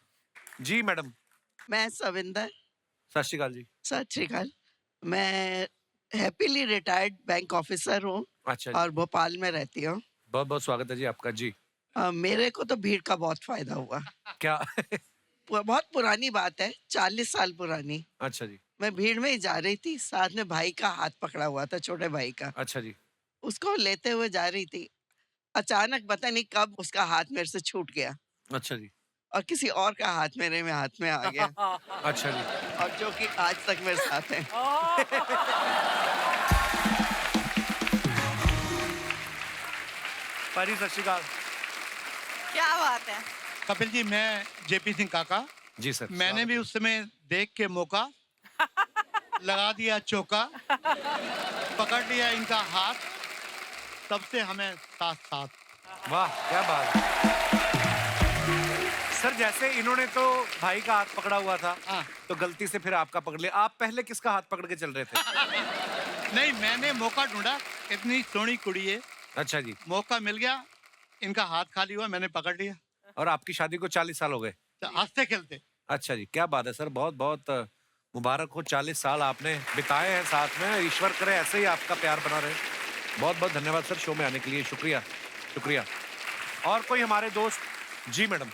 जी मैडम। मैं सविंदर। सत श्री अकाल जी। सत श्री अकाल। मैं हैप्पीली रिटायर्ड बैंक ऑफिसर हूँ। अच्छा जी। और भोपाल में रहती हूँ। बहुत बहुत स्वागत है जी आपका। जी मेरे को तो भीड़ का बहुत फायदा हुआ। क्या? बहुत पुरानी बात है, 40 साल पुरानी। अच्छा जी। मैं भीड़ में ही जा रही थी, साथ में भाई का हाथ पकड़ा हुआ था, छोटे भाई का। अच्छा जी। उसको लेते हुए जा रही थी, अचानक पता नहीं कब उसका हाथ मेरे से छूट गया। अच्छा जी। और किसी और का हाथ मेरे हाथ में आ गया। अच्छा जी। और जो कि आज तक मेरे साथ है। पारी, सत श्री अकाल। क्या बात है। कपिल जी, मैं जेपी सिंह काका। जी सर। मैंने भी उस समय देख के मौका लगा दिया चौका, पकड़ लिया इनका हाथ, तब से हमें साथ साथ। वाह क्या बात है। सर जैसे इन्होंने तो भाई का हाथ पकड़ा हुआ था, हाँ। तो गलती से फिर आपका पकड़ लिया। आप पहले किसका हाथ पकड़ के चल रहे थे? नहीं, मैंने मौका ढूंढा, इतनी सोहनी कुड़ी है, अच्छा जी। मौका मिल गया, इनका हाथ खाली हुआ, मैंने पकड़ लिया, और आपकी शादी को 40 साल हो गए? तो हंसते खेलते। अच्छा जी, क्या बात है सर, बहुत बहुत मुबारक हो। 40 साल आपने बिताए हैं साथ में, ईश्वर करे ऐसे ही आपका प्यार बना रहे। बहुत बहुत धन्यवाद सर शो में आने के लिए, शुक्रिया शुक्रिया। और कोई हमारे दोस्त? जी madam.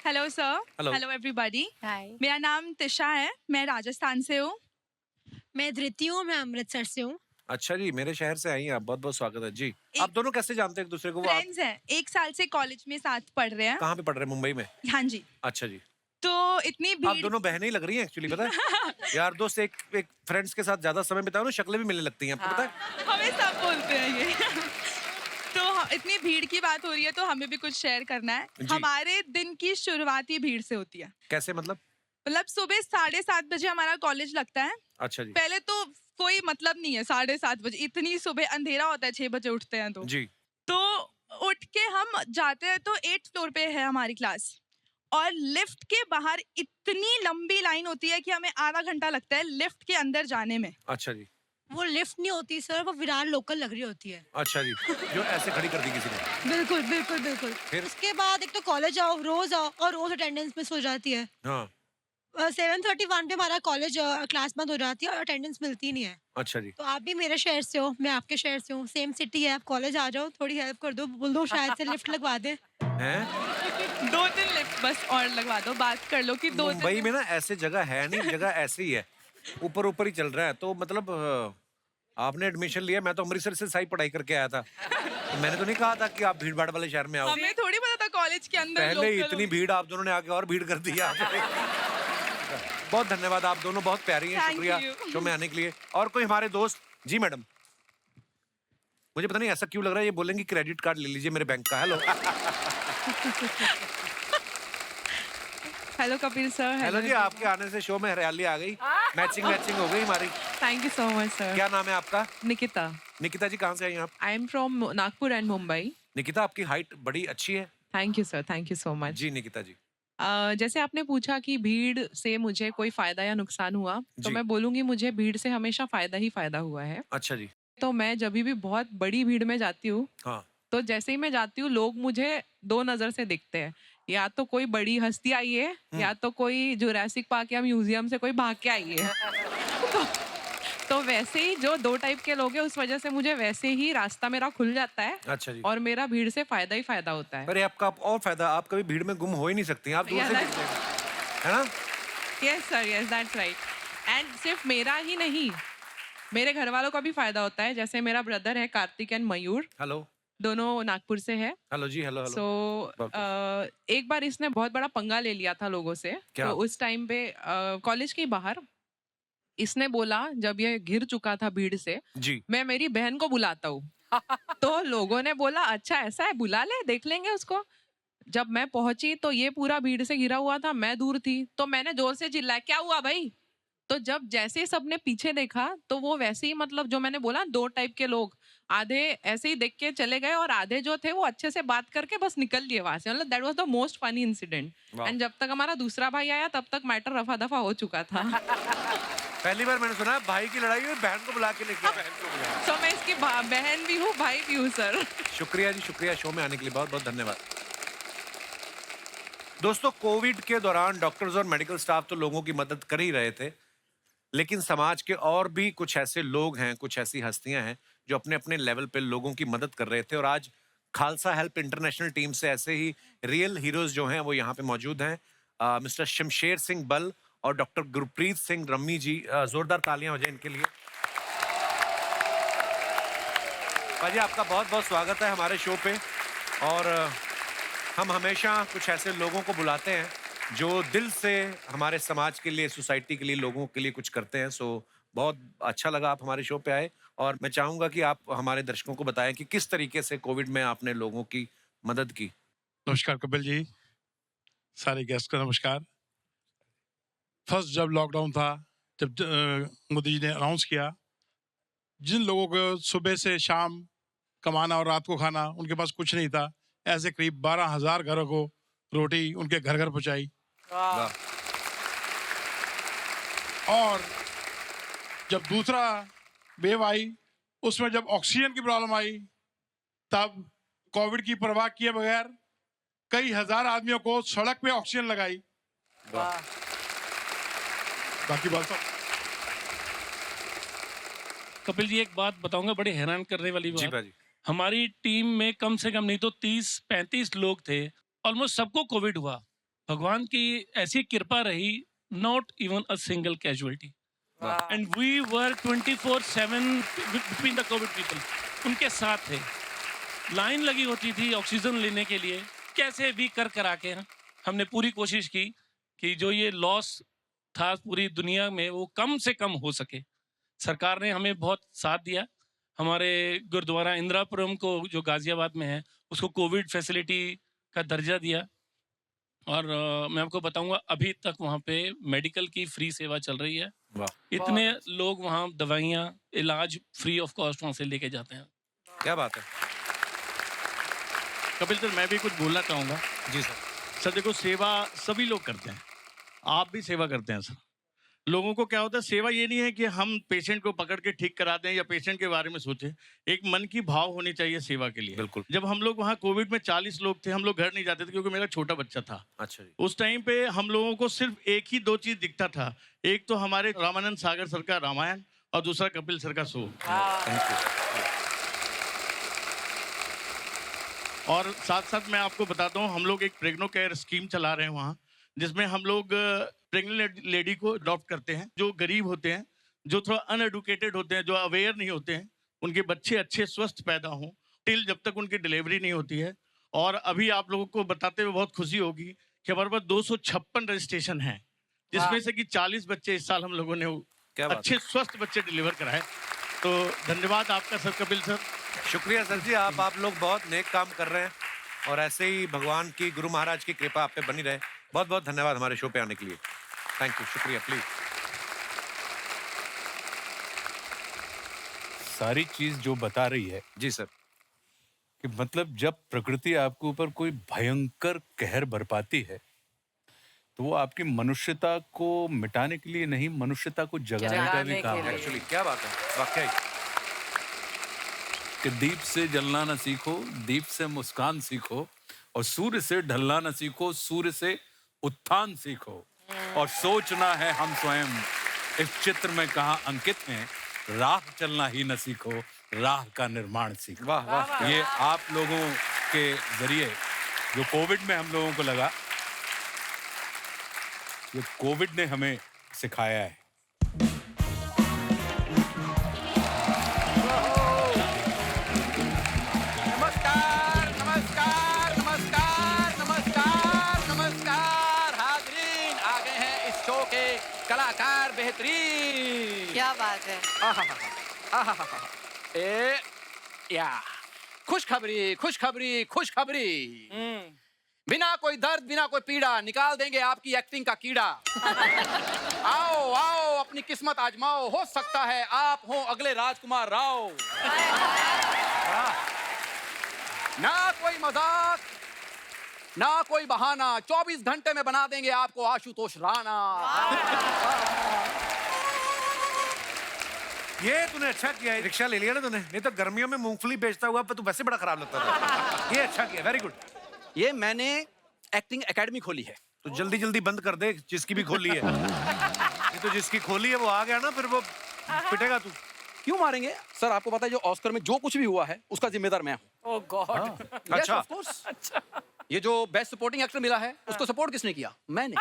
Hello sir. Hello. Hello everybody. Hi. मेरा नाम तिशा है, मैं राजस्थान से हूँ। मैं धृति हूँ, मैं अमृतसर से हूँ। अच्छा जी, मेरे शहर से आई हैं आप, बहुत बहुत स्वागत है जी। आप दोनों कैसे जानते हैं एक दूसरे को? वो आप फ्रेंड्स हैं, 1 साल से कॉलेज में साथ पढ़ रहे हैं। कहाँ पे पढ़ रहे हैं? मुंबई में? हाँ जी। अच्छा जी। तो इतनी आप भीड़। दोनों बहनें ही लग रही हैं एक्चुअली, पता है? यार दोस्त एक एक फ्रेंड्स के साथ ज्यादा समय बिताओ ना, शक्लें भी मिलने लगती हैं, आपको पता है? हमें सब बोलते हैं ये। तो इतनी भीड़ की बात हो रही है तो हमें भी कुछ शेयर करना है। जी। हमारे दिन की शुरुआत ही भीड़ से होती है। कैसे मतलब? मतलब सुबह 7:30 बजे हमारा कॉलेज लगता है। अच्छा जी। पहले तो कोई मतलब नहीं है 7:30 बजे, इतनी सुबह अंधेरा होता है, 6 बजे उठते हैं जी। तो उठ के हम जाते हैं तो 8th फ्लोर पे है हमारी क्लास, और लिफ्ट के बाहर इतनी लंबी लाइन होती है कि हमें आधा घंटा लगता है लिफ्ट के अंदर जाने में। अच्छा जी। वो लिफ्ट नहीं होती सर, वो विरार लोकल लग रही होती है। अच्छा जी, जो ऐसे खड़ी कर दी किसी ने। बिल्कुल बिल्कुल बिल्कुल। फिर? उसके बाद एक तो कॉलेज आओ और रोज अटेंडेंस मिस हो जाती है। हाँ। 7:31 पे हमारा कॉलेज क्लास बंद हो जाती है और अटेंडेंस मिलती नहीं है। अच्छा जी। तो आप भी मेरे शहर से हो, मैं आपके शहर से हूँ, सेम सिटी है, आप कॉलेज आ जाओ, थोड़ी हेल्प कर दो, बोल दो शायद से लिफ्ट लगवा दे। हैं? 2-3 लिफ्ट बस और लगवा दो, बात कर लो कि 2 मुंबई में ना ऐसे जगह है नहीं, जगह ऐसी ही है, ऊपर ऊपर ही चल रहा है। तो मतलब आपने एडमिशन लिया, मैं तो अमृतसर से सही पढ़ाई करके आया था, तो मैंने तो नहीं कहा था कि आप भीड़ भाड़ वाले शहर में आओ। हमें थोड़ी पता था कॉलेज के अंदर पहले ही local इतनी भीड़, आप दोनों ने आके और भीड़ कर दी है। बहुत धन्यवाद, आप दोनों बहुत प्यारी हैं, Thank शुक्रिया you. शो में आने के लिए। और कोई हमारे दोस्त? जी मैडम। मुझे पता नहीं ऐसा क्यों लग रहा है, ये बोलेंगे क्रेडिट कार्ड ले लीजिए मेरे बैंक का। Hello. Hello Kapil sir. Hello जी, आपके आने से शो में हरियाली आ गई, मैचिंग हो गई हमारी। Thank you so much sir. क्या नाम है आपका? निकिता। निकिता जी, कहाँ से आई हैं आप? I am from Nagpur and Mumbai. Nikita, आपकी हाइट बड़ी अच्छी है। Thank you sir, thank you so much. जी निकिता जी। जैसे आपने पूछा कि भीड़ से मुझे कोई फायदा या नुकसान हुआ, तो जी। मैं बोलूंगी मुझे भीड़ से हमेशा फायदा ही फायदा हुआ है। अच्छा जी। तो मैं जब भी बहुत बड़ी भीड़ में जाती हूँ, हाँ। तो जैसे ही मैं जाती हूँ लोग मुझे 2 नजर से देखते हैं, या तो कोई बड़ी हस्ती आई है या तो कोई जुरासिक पार्क या म्यूजियम से कोई भाग के आई है। तो वैसे ही जो 2 टाइप के लोग हैं, उस वजह से मुझे वैसे ही रास्ता मेरा खुल जाता है। अच्छा जी। और मेरा भीड़ से फायदा ही फायदा होता है। अरे आपका और फायदा, आप कभी भीड़ में गुम हो ही नहीं सकती, आप दूर Yeah, से that's- दिखते हैं, है ना? Yes sir, yes that's right. And सिर्फ मेरा ही नहीं, मेरे घर वालों का भी फायदा होता है। जैसे मेरा ब्रदर है कार्तिक एंड मयूर, हेलो। दोनों नागपुर से है। हेलो जी, हेलो हेलो। सो एक बार इसने बहुत बड़ा पंगा ले लिया था लोगों से। क्या? तो उस टाइम पे कॉलेज के बाहर इसने बोला, जब ये घिर चुका था भीड़ से, जी। मैं मेरी बहन को बुलाता हूँ। तो लोगों ने बोला अच्छा ऐसा है, बुला ले, देख लेंगे उसको। जब मैं पहुंची तो ये पूरा भीड़ से घिरा हुआ था, मैं दूर थी, तो मैंने जोर से चिल्लाया क्या हुआ भाई। तो जब जैसे ही सबने पीछे देखा तो वो वैसे ही, मतलब जो मैंने बोला 2 टाइप के लोग, आधे ऐसे ही देख के चले गए और आधे जो थे वो अच्छे से बात करके बस निकल लिए वहां से। मतलब that was the most funny incident. वाह। एंड जब तक हमारा दूसरा भाई आया तब तक मैटर रफा दफा हो चुका था। पहली बार मैंने सुना भाई की लड़ाई में बहन को बुला के लेके आया। तो मैं इसकी बहन भी हूँ, भाई भी हूँ सर। शुक्रिया जी, शुक्रिया शो में आने के लिए, बहुत बहुत धन्यवाद। दोस्तों, कोविड के दौरान डॉक्टर्स और मेडिकल स्टाफ तो लोगों की मदद कर ही रहे थे, लेकिन समाज के और भी कुछ ऐसे लोग हैं, कुछ ऐसी हस्तियां हैं जो अपने अपने लेवल पे लोगों की मदद कर रहे थे। और आज खालसा हेल्प इंटरनेशनल टीम से ऐसे ही रियल हीरोज जो हैं वो यहाँ पे मौजूद हैं। मिस्टर शमशेर सिंह बल और डॉक्टर गुरप्रीत सिंह रम्मी जी, जोरदार तालियां हो जाए इनके लिए। भाजी, आपका बहुत बहुत स्वागत है हमारे शो पे। और हम हमेशा कुछ ऐसे लोगों को बुलाते हैं जो दिल से हमारे समाज के लिए, सोसाइटी के लिए, लोगों के लिए कुछ करते हैं। सो बहुत अच्छा लगा आप हमारे शो पे आए, और मैं चाहूंगा कि आप हमारे दर्शकों को बताएं कि किस तरीके से कोविड में आपने लोगों की मदद की। नमस्कार कपिल जी, सारे गेस्ट को नमस्कार। फर्स्ट जब लॉकडाउन था, जब मोदी जी ने अनाउंस किया, जिन लोगों को सुबह से शाम कमाना और रात को खाना, उनके पास कुछ नहीं था, ऐसे करीब 12,000 घरों को रोटी उनके घर घर पहुंचाई। और जब दूसरा वेव आई, उसमें जब ऑक्सीजन की प्रॉब्लम आई, तब कोविड की परवाह किए बगैर कई हजार आदमियों को सड़क पे ऑक्सीजन लगाई। बाकी बात सब कपिल जी, एक बात बताऊंगा, बड़ी हैरान करने वाली जी बात। भाजी। हमारी टीम में कम से कम नहीं तो 30-35 लोग थे, ऑलमोस्ट सबको कोविड हुआ। भगवान की ऐसी कृपा रही, not even a single casualty, and we were 24/7 between the COVID people, उनके साथ थे। लाइन लगी होती थी ऑक्सीजन लेने के लिए, कैसे भी कर करा के हमने पूरी कोशिश की कि जो ये लॉस था पूरी दुनिया में वो कम से कम हो सके। सरकार ने हमें बहुत साथ दिया। हमारे गुरुद्वारा इंदिरापुरम को, जो गाजियाबाद में है, उसको कोविड फैसिलिटी का दर्जा दिया। और मैं आपको बताऊंगा, अभी तक वहाँ पे मेडिकल की फ्री सेवा चल रही है। इतने लोग वहाँ दवाइयाँ, इलाज फ्री ऑफ कॉस्ट वहाँ से लेके जाते हैं। क्या बात है। कपिल सर, मैं भी कुछ बोलना चाहूँगा। जी सर। सर देखो, सेवा सभी लोग करते हैं, आप भी सेवा करते हैं सर। लोगों को क्या होता है, सेवा ये नहीं है कि हम पेशेंट को पकड़ के ठीक करा दें या पेशेंट के बारे में सोचें, एक मन की भाव होनी चाहिए सेवा के लिए। बिल्कुल। जब हम लोग वहाँ कोविड में 40 लोग थे, हम लोग घर नहीं जाते थे क्योंकि मेरा छोटा बच्चा था। अच्छा जी। उस टाइम पे हम लोगों को सिर्फ एक ही 2 चीज दिखता था, एक तो हमारे रामानंद सागर सर का रामायण और दूसरा कपिल सर का शो। और साथ साथ मैं आपको बताता हूँ, हम लोग एक प्रेग्नो केयर स्कीम चला रहे हैं वहाँ, जिसमें हम लोग प्रेग्नेंट लेडी को अडॉप्ट करते हैं, जो गरीब होते हैं, जो थोड़ा अनएडुकेटेड होते हैं, जो अवेयर नहीं होते हैं, उनके बच्चे अच्छे स्वस्थ पैदा हों टिल जब तक उनकी डिलीवरी नहीं होती है। और अभी आप लोगों को बताते हुए बहुत खुशी होगी कि हमारे पास 256 रजिस्ट्रेशन हैं, जिसमें से कि 40 बच्चे इस साल हम लोगों ने अच्छे स्वस्थ बच्चे डिलीवर कराए। तो धन्यवाद आपका सर, कपिल सर। शुक्रिया सर जी, आप लोग बहुत नेक काम कर रहे हैं और ऐसे ही भगवान की, गुरु महाराज की कृपा आप पे बनी रहे। बहुत बहुत धन्यवाद हमारे शो पे आने के लिए। थैंक यू, शुक्रिया। प्लीज। सारी चीज जो बता रही है जी सर, कि मतलब जब प्रकृति आपके ऊपर कोई भयंकर कहर बरपाती है, तो वो आपकी मनुष्यता को मिटाने के लिए नहीं, मनुष्यता को जगाने का भी काम है। एक्चुअली क्या बात है, वाकई। कि दीप से जलना न सीखो, दीप से मुस्कान सीखो, और सूर्य से ढलना न सीखो, सूर्य से उत्थान सीखो, और सोचना है हम स्वयं इस चित्र में कहाँ अंकित हैं, राह चलना ही न सीखो, राह का निर्माण सीखो। वाह वाह। ये आप लोगों के जरिए जो कोविड में हम लोगों को लगा, ये कोविड ने हमें सिखाया है। नमस्कार नमस्कार नमस्कार नमस्कार नमस्कार हाजरीन, आ गए हैं इस शो के कलाकार बेहतरीन। क्या बात है। ए या खुशखबरी खुशखबरी खुशखबरी, बिना कोई दर्द बिना कोई पीड़ा निकाल देंगे आपकी एक्टिंग का कीड़ा। आओ आओ अपनी किस्मत आजमाओ, हो सकता है आप हो अगले राजकुमार राव। ना कोई मजाक ना कोई बहाना, 24 घंटे में बना देंगे आपको आशुतोष राणा। ये तूने अच्छा किया है, रिक्शा ले लिया ना तूने, नहीं तो गर्मियों में मूंगफली बेचता हुआ पर तू वैसे बड़ा खराब लगता था। ये अच्छा किया, वेरी गुड। ये मैंने एक्टिंग एकेडमी खोली है। तो जल्दी जल्दी बंद कर दे जिसकी भी खोली है। ये तो जिसकी खोली है वो आ गया ना, फिर वो पिटेगा तू। क्यों मारेंगे सर? आपको पता है जो ऑस्कर में जो कुछ भी हुआ है उसका जिम्मेदार मैं हूँ। ओह गॉड। अच्छा। Of course. अच्छा। ये जो बेस्ट सपोर्टिंग एक्टर मिला है उसको सपोर्ट किसने किया? मैंने।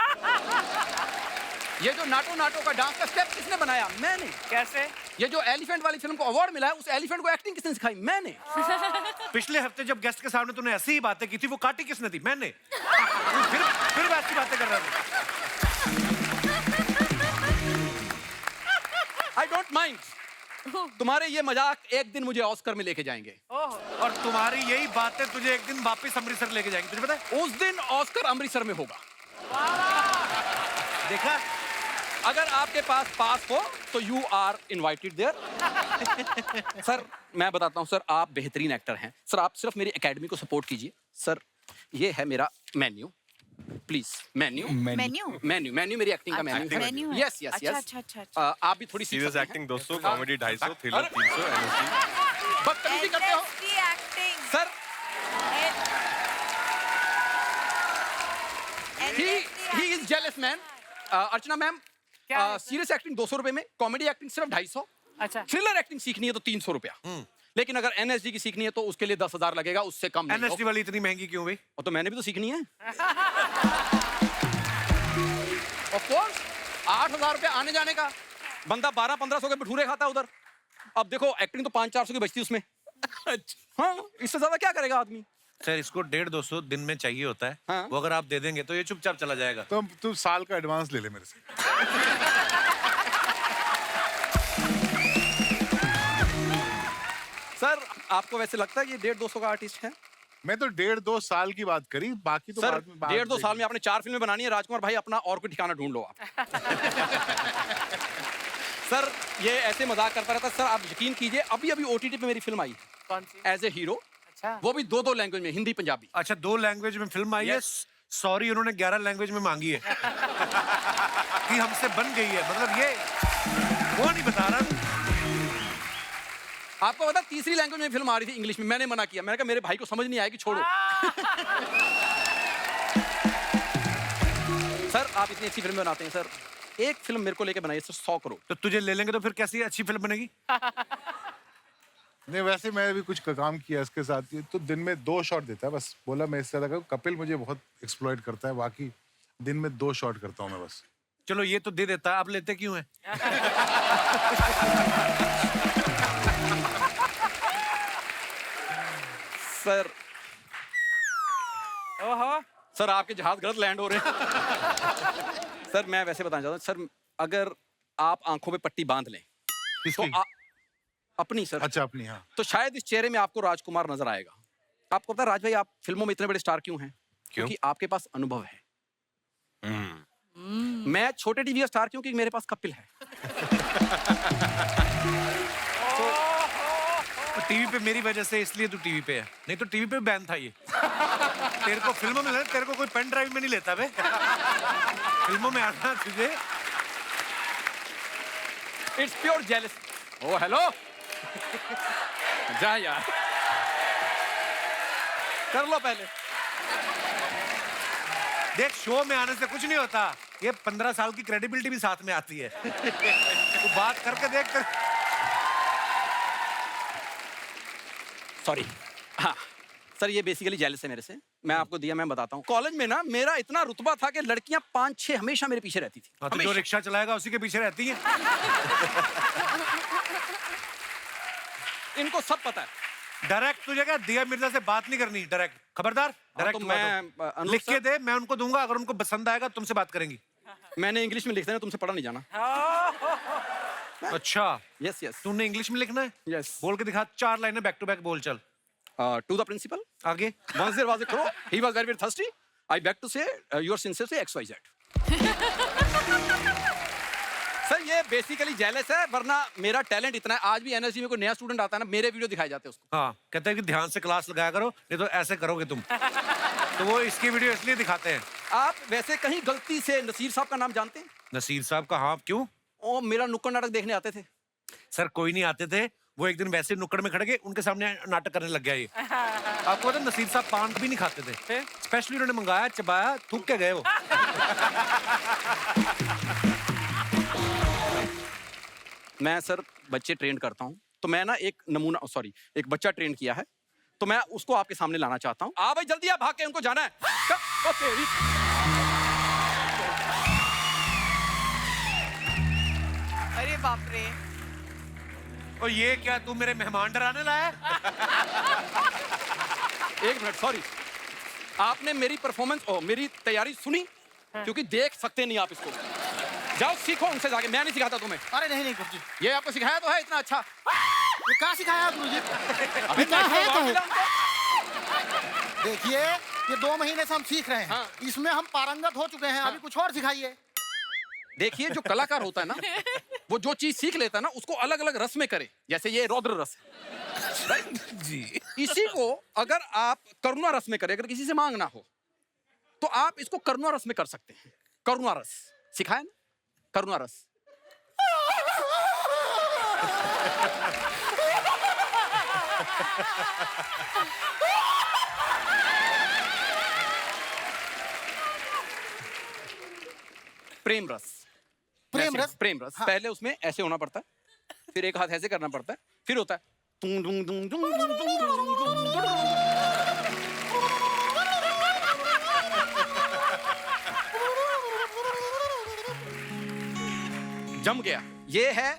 ये जो नाटो नाटो का डांस का स्टेप किसने बनाया? मैंने। कैसे? ये जो एलिफेंट वाली फिल्म को अवार्ड मिला है उस एलिफेंट को एक्टिंग किसने सिखाई? मैंने। पिछले हफ्ते जब गेस्ट के सामने तूने ऐसी ही बातें की थी, वो काटी किसने थी? मैंने। फिर वैसी बातें कर रहा था। I don't mind. तुम्हारे ये मजाक एक दिन मुझे ऑस्कर में लेके जाएंगे। और तुम्हारी यही बातें तुझे एक दिन वापस अमृतसर लेके जाएंगे, तुझे पता है? उस दिन ऑस्कर अमृतसर में होगा। देखा? अगर आपके पास हो तो you are invited there. Sir मैं बताता हूँ सर, आप बेहतरीन एक्टर हैं सर, आप सिर्फ मेरी एकेडमी को सपोर्ट कीजिए। सर ये है मेरा menu, please menu menu menu मेरी एक्टिंग का मेन्यू मेन्यू है। यस यस अच्छा यस अच्छा अच्छा अच्छा आप भी थोड़ी सीख सीरियस सकते हैं। Acting 200, comedy 250, thriller 300, NSD. बदतमीजी करते हो की acting sir. He is jealous man. Archana ma'am, serious acting 200 रुपए में, कॉमेडी एक्टिंग सिर्फ 250। अच्छा। थ्रिलर एक्टिंग सीखनी है तो 300 रुपया। लेकिन अगर एनएसडी की सीखनी है तो उसके लिए 10,000 लगेगा, उससे कम नहीं। एनएसडी वाली इतनी महंगी क्यों भाई? और तो मैंने भी तो सीखनी है। ऑफ कोर्स 8,000 रुपया आने जाने का, बंदा 1200-1500 के भटूरे खाता है उधर। अब देखो एक्टिंग तो 500-400 की बचती है उसमें। हाँ, इससे ज्यादा क्या करेगा आदमी? सर इसको 150-200 दिन में चाहिए होता है। हाँ? वो अगर आप दे देंगे तो ये चुपचाप चला जाएगा। तो तू साल का एडवांस ले ले मेरे से। सर आपको वैसे लगता है ये 150-200 का आर्टिस्ट है? मैं तो 1.5-2 साल की बात करी, बाकी तो सर बाद में 1.5-2 साल में आपने 4 फिल्में बनानी है। राजकुमार भाई अपना और कोई ठिकाना ढूंढ लो आप। सर ये ऐसे मजाक करता रहता है। सर आप यकीन कीजिए अभी अभी ओटीटी पे मेरी फिल्म आई। कौन सी? As a hero. अच्छा। वो भी 2 लैंग्वेज में, हिंदी पंजाबी। अच्छा 2 लैंग्वेज में फिल्म आई है। सॉरी उन्होंने 11 लैंग्वेज में मांगी है कि हमसे बन गई है। मतलब ये वो नहीं बता रहा। आपको पता 3री लैंग्वेज में फिल्म आ रही थी इंग्लिश में, मैंने मना किया। मैंने कहा मेरे भाई को समझ नहीं आएगी, छोड़ो। सर आप इतनी अच्छी फिल्म बनाते हैं सर, एक फिल्म मेरे को लेके बनाइए सर 100 करोड़। तो तुझे ले लेंगे तो फिर कैसी अच्छी फिल्म बनेगी? नहीं वैसे मैं भी कुछ काम किया इसके साथ। ये तो दिन में 2 शॉट देता है बस। बोला मैं इससे ज्यादा कपिल मुझे बहुत एक्सप्लॉइट करता है, बाकी दिन में 2 शॉट करता हूँ मैं बस। चलो ये तो दे देता है, आप लेते क्यों हैं? सर सर आपके जहाज गलत लैंड हो रहे हैं। सर मैं वैसे बताना चाहता हूँ सर, अगर आप आंखों पे पट्टी बांध लें तो अपनी सर। अच्छा अपनी, हाँ। तो शायद इस चेहरे में आपको राजकुमार नजर आएगा। आपको पता है राज भाई आप फिल्मों में इतने बड़े स्टार क्यों हैं? क्योंकि आपके पास अनुभव है। मैं छोटे टीवी का स्टार क्यों? क्योंकि मेरे पास कपिल है। टीवी पे मेरी वजह से इसलिए तू टीवी पे है, नहीं तो टीवी पे बैन था ये। तेरे को फिल्मों में तेरे को कोई पेन ड्राइव में नहीं लेता बे। फिल्मों में आना तुझे। It's pure jealous. Oh hello जा यार, कर लो पहले। देख शो में आने से कुछ नहीं होता, ये 15 साल की क्रेडिबिलिटी भी साथ में आती है। तू बात करके देख कर। सॉरी। हाँ सर ये बेसिकली जेलस है मेरे से। मैं आपको दिया, मैं बताता हूँ। कॉलेज में ना मेरा इतना रुतबा था कि लड़कियां 5-6 हमेशा मेरे पीछे रहती थी। हाँ, तो जो रिक्शा चलाएगा उसी के पीछे रहती है। इनको सब पता है। डायरेक्ट तुझे क्या दिया मिर्जा से बात नहीं करनी, डायरेक्ट खबरदार। डायरेक्ट तो मैं लिख के दे, मैं उनको दूंगा, अगर उनको पसंद आएगा तुमसे बात करेंगी। मैंने इंग्लिश में लिख देना, तुमसे पढ़ा नहीं जाना। अच्छा यस यस। तूने इंग्लिश में लिखना है? यस। बोल के दिखा, 4 लाइनें बैक टू बैक बोल चल। To the principal. आगे। Once there was a crow, he was very thirsty. I beg to say, your sincerely XYZ. Sir ये बेसिकली जेलस है, वरना मेरा टैलेंट इतना है। आज भी एनएसडी में कोई नया स्टूडेंट आता है ना, मेरे वीडियो दिखाए जाते हैं उसको। हाँ कहते हैं कि ध्यान से क्लास लगाया करो, नहीं तो ऐसे करोगे तुम। तो वो इसकी वीडियो इसलिए दिखाते हैं। आप वैसे कहीं गलती से नसीर साहब का नाम जानते हैं? नसीर साहब का? हाँ क्यों? ओ मेरा नुक्कड़ नाटक देखने आते थे। सर कोई नहीं आते थे, वो एक दिन वैसे नुक्कड़ में खड़े गए, उनके सामने नाटक करने लग गया ये। आपको पता नसीर साहब पान भी नहीं खाते थे, स्पेशली उन्होंने मंगाया, चबाया, थूक के गए वो। मैं सर बच्चे ट्रेन करता हूँ, तो मैं ना एक नमूना एक बच्चा ट्रेन किया है, तो मैं उसको आपके सामने लाना चाहता हूँ। आ भाई जल्दी, आप भाग के उनको जाना है। अरे बाप रे। और ये क्या तू मेरे मेहमान डराने लाया? एक मिनट, सॉरी। आपने मेरी परफॉर्मेंस मेरी तैयारी सुनी? क्योंकि देख सकते नहीं आप इसको। जाओ सीखो उनसे जाके, मैं नहीं सिखाता तुम्हें। अरे नहीं नहीं गुरुजी, ये आपको सिखाया तो है इतना अच्छा। ये क्या सिखाया गुरुजी? अभी क्या है तो तो देखिए, ये 2 महीने से हम सीख रहे हैं। हाँ। इसमें हम पारंगत हो चुके हैं। अभी कुछ और सिखाइए। देखिए जो कलाकार होता है ना, वो जो चीज सीख लेता है ना, उसको अलग अलग रस में करे। जैसे ये रौद्र रस है जी, इसी को अगर आप करुणा रस में करें, अगर किसी से मांगना हो तो आप इसको करुणा रस में कर सकते हैं। करुणा रस सिखाया ना, करुणा रस। प्रेम रस। प्रेम रस? प्रेम रस। पहले उसमें ऐसे होना पड़ता है, फिर एक हाथ ऐसे करना पड़ता है, फिर होता है तुंग दुंग दुंग दुंग दुंग दुंग दुंग दुंग दुंग। जम गया। ये है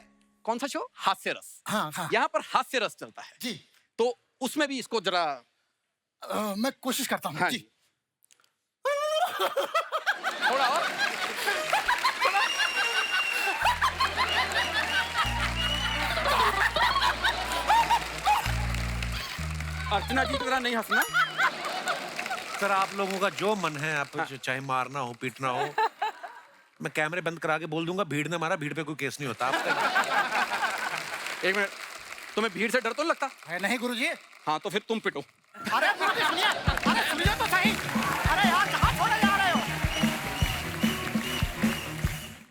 कौन सा शो? हास्य रस। हाँ, हाँ। यहाँ पर हास्य रस चलता है जी। तो उसमें भी इसको जरा मैं कोशिश करता हूँ। हाँ जी। थोड़ा और। अर्चना जी की तरह नहीं हंसना। सर आप लोगों का जो मन है, आप चाहे मारना हो पीटना हो, मैं कैमरे बंद करा के बोल दूंगा भीड़ ने मारा, भीड़ पे कोई केस नहीं होता आपका। एक मिनट, तुम्हें भीड़ से डर तो नहीं लगता? नहीं गुरुजी। हाँ तो फिर तुम पिटो। अरे गुरुजी सुनिए, अरे सुनिए तो सही।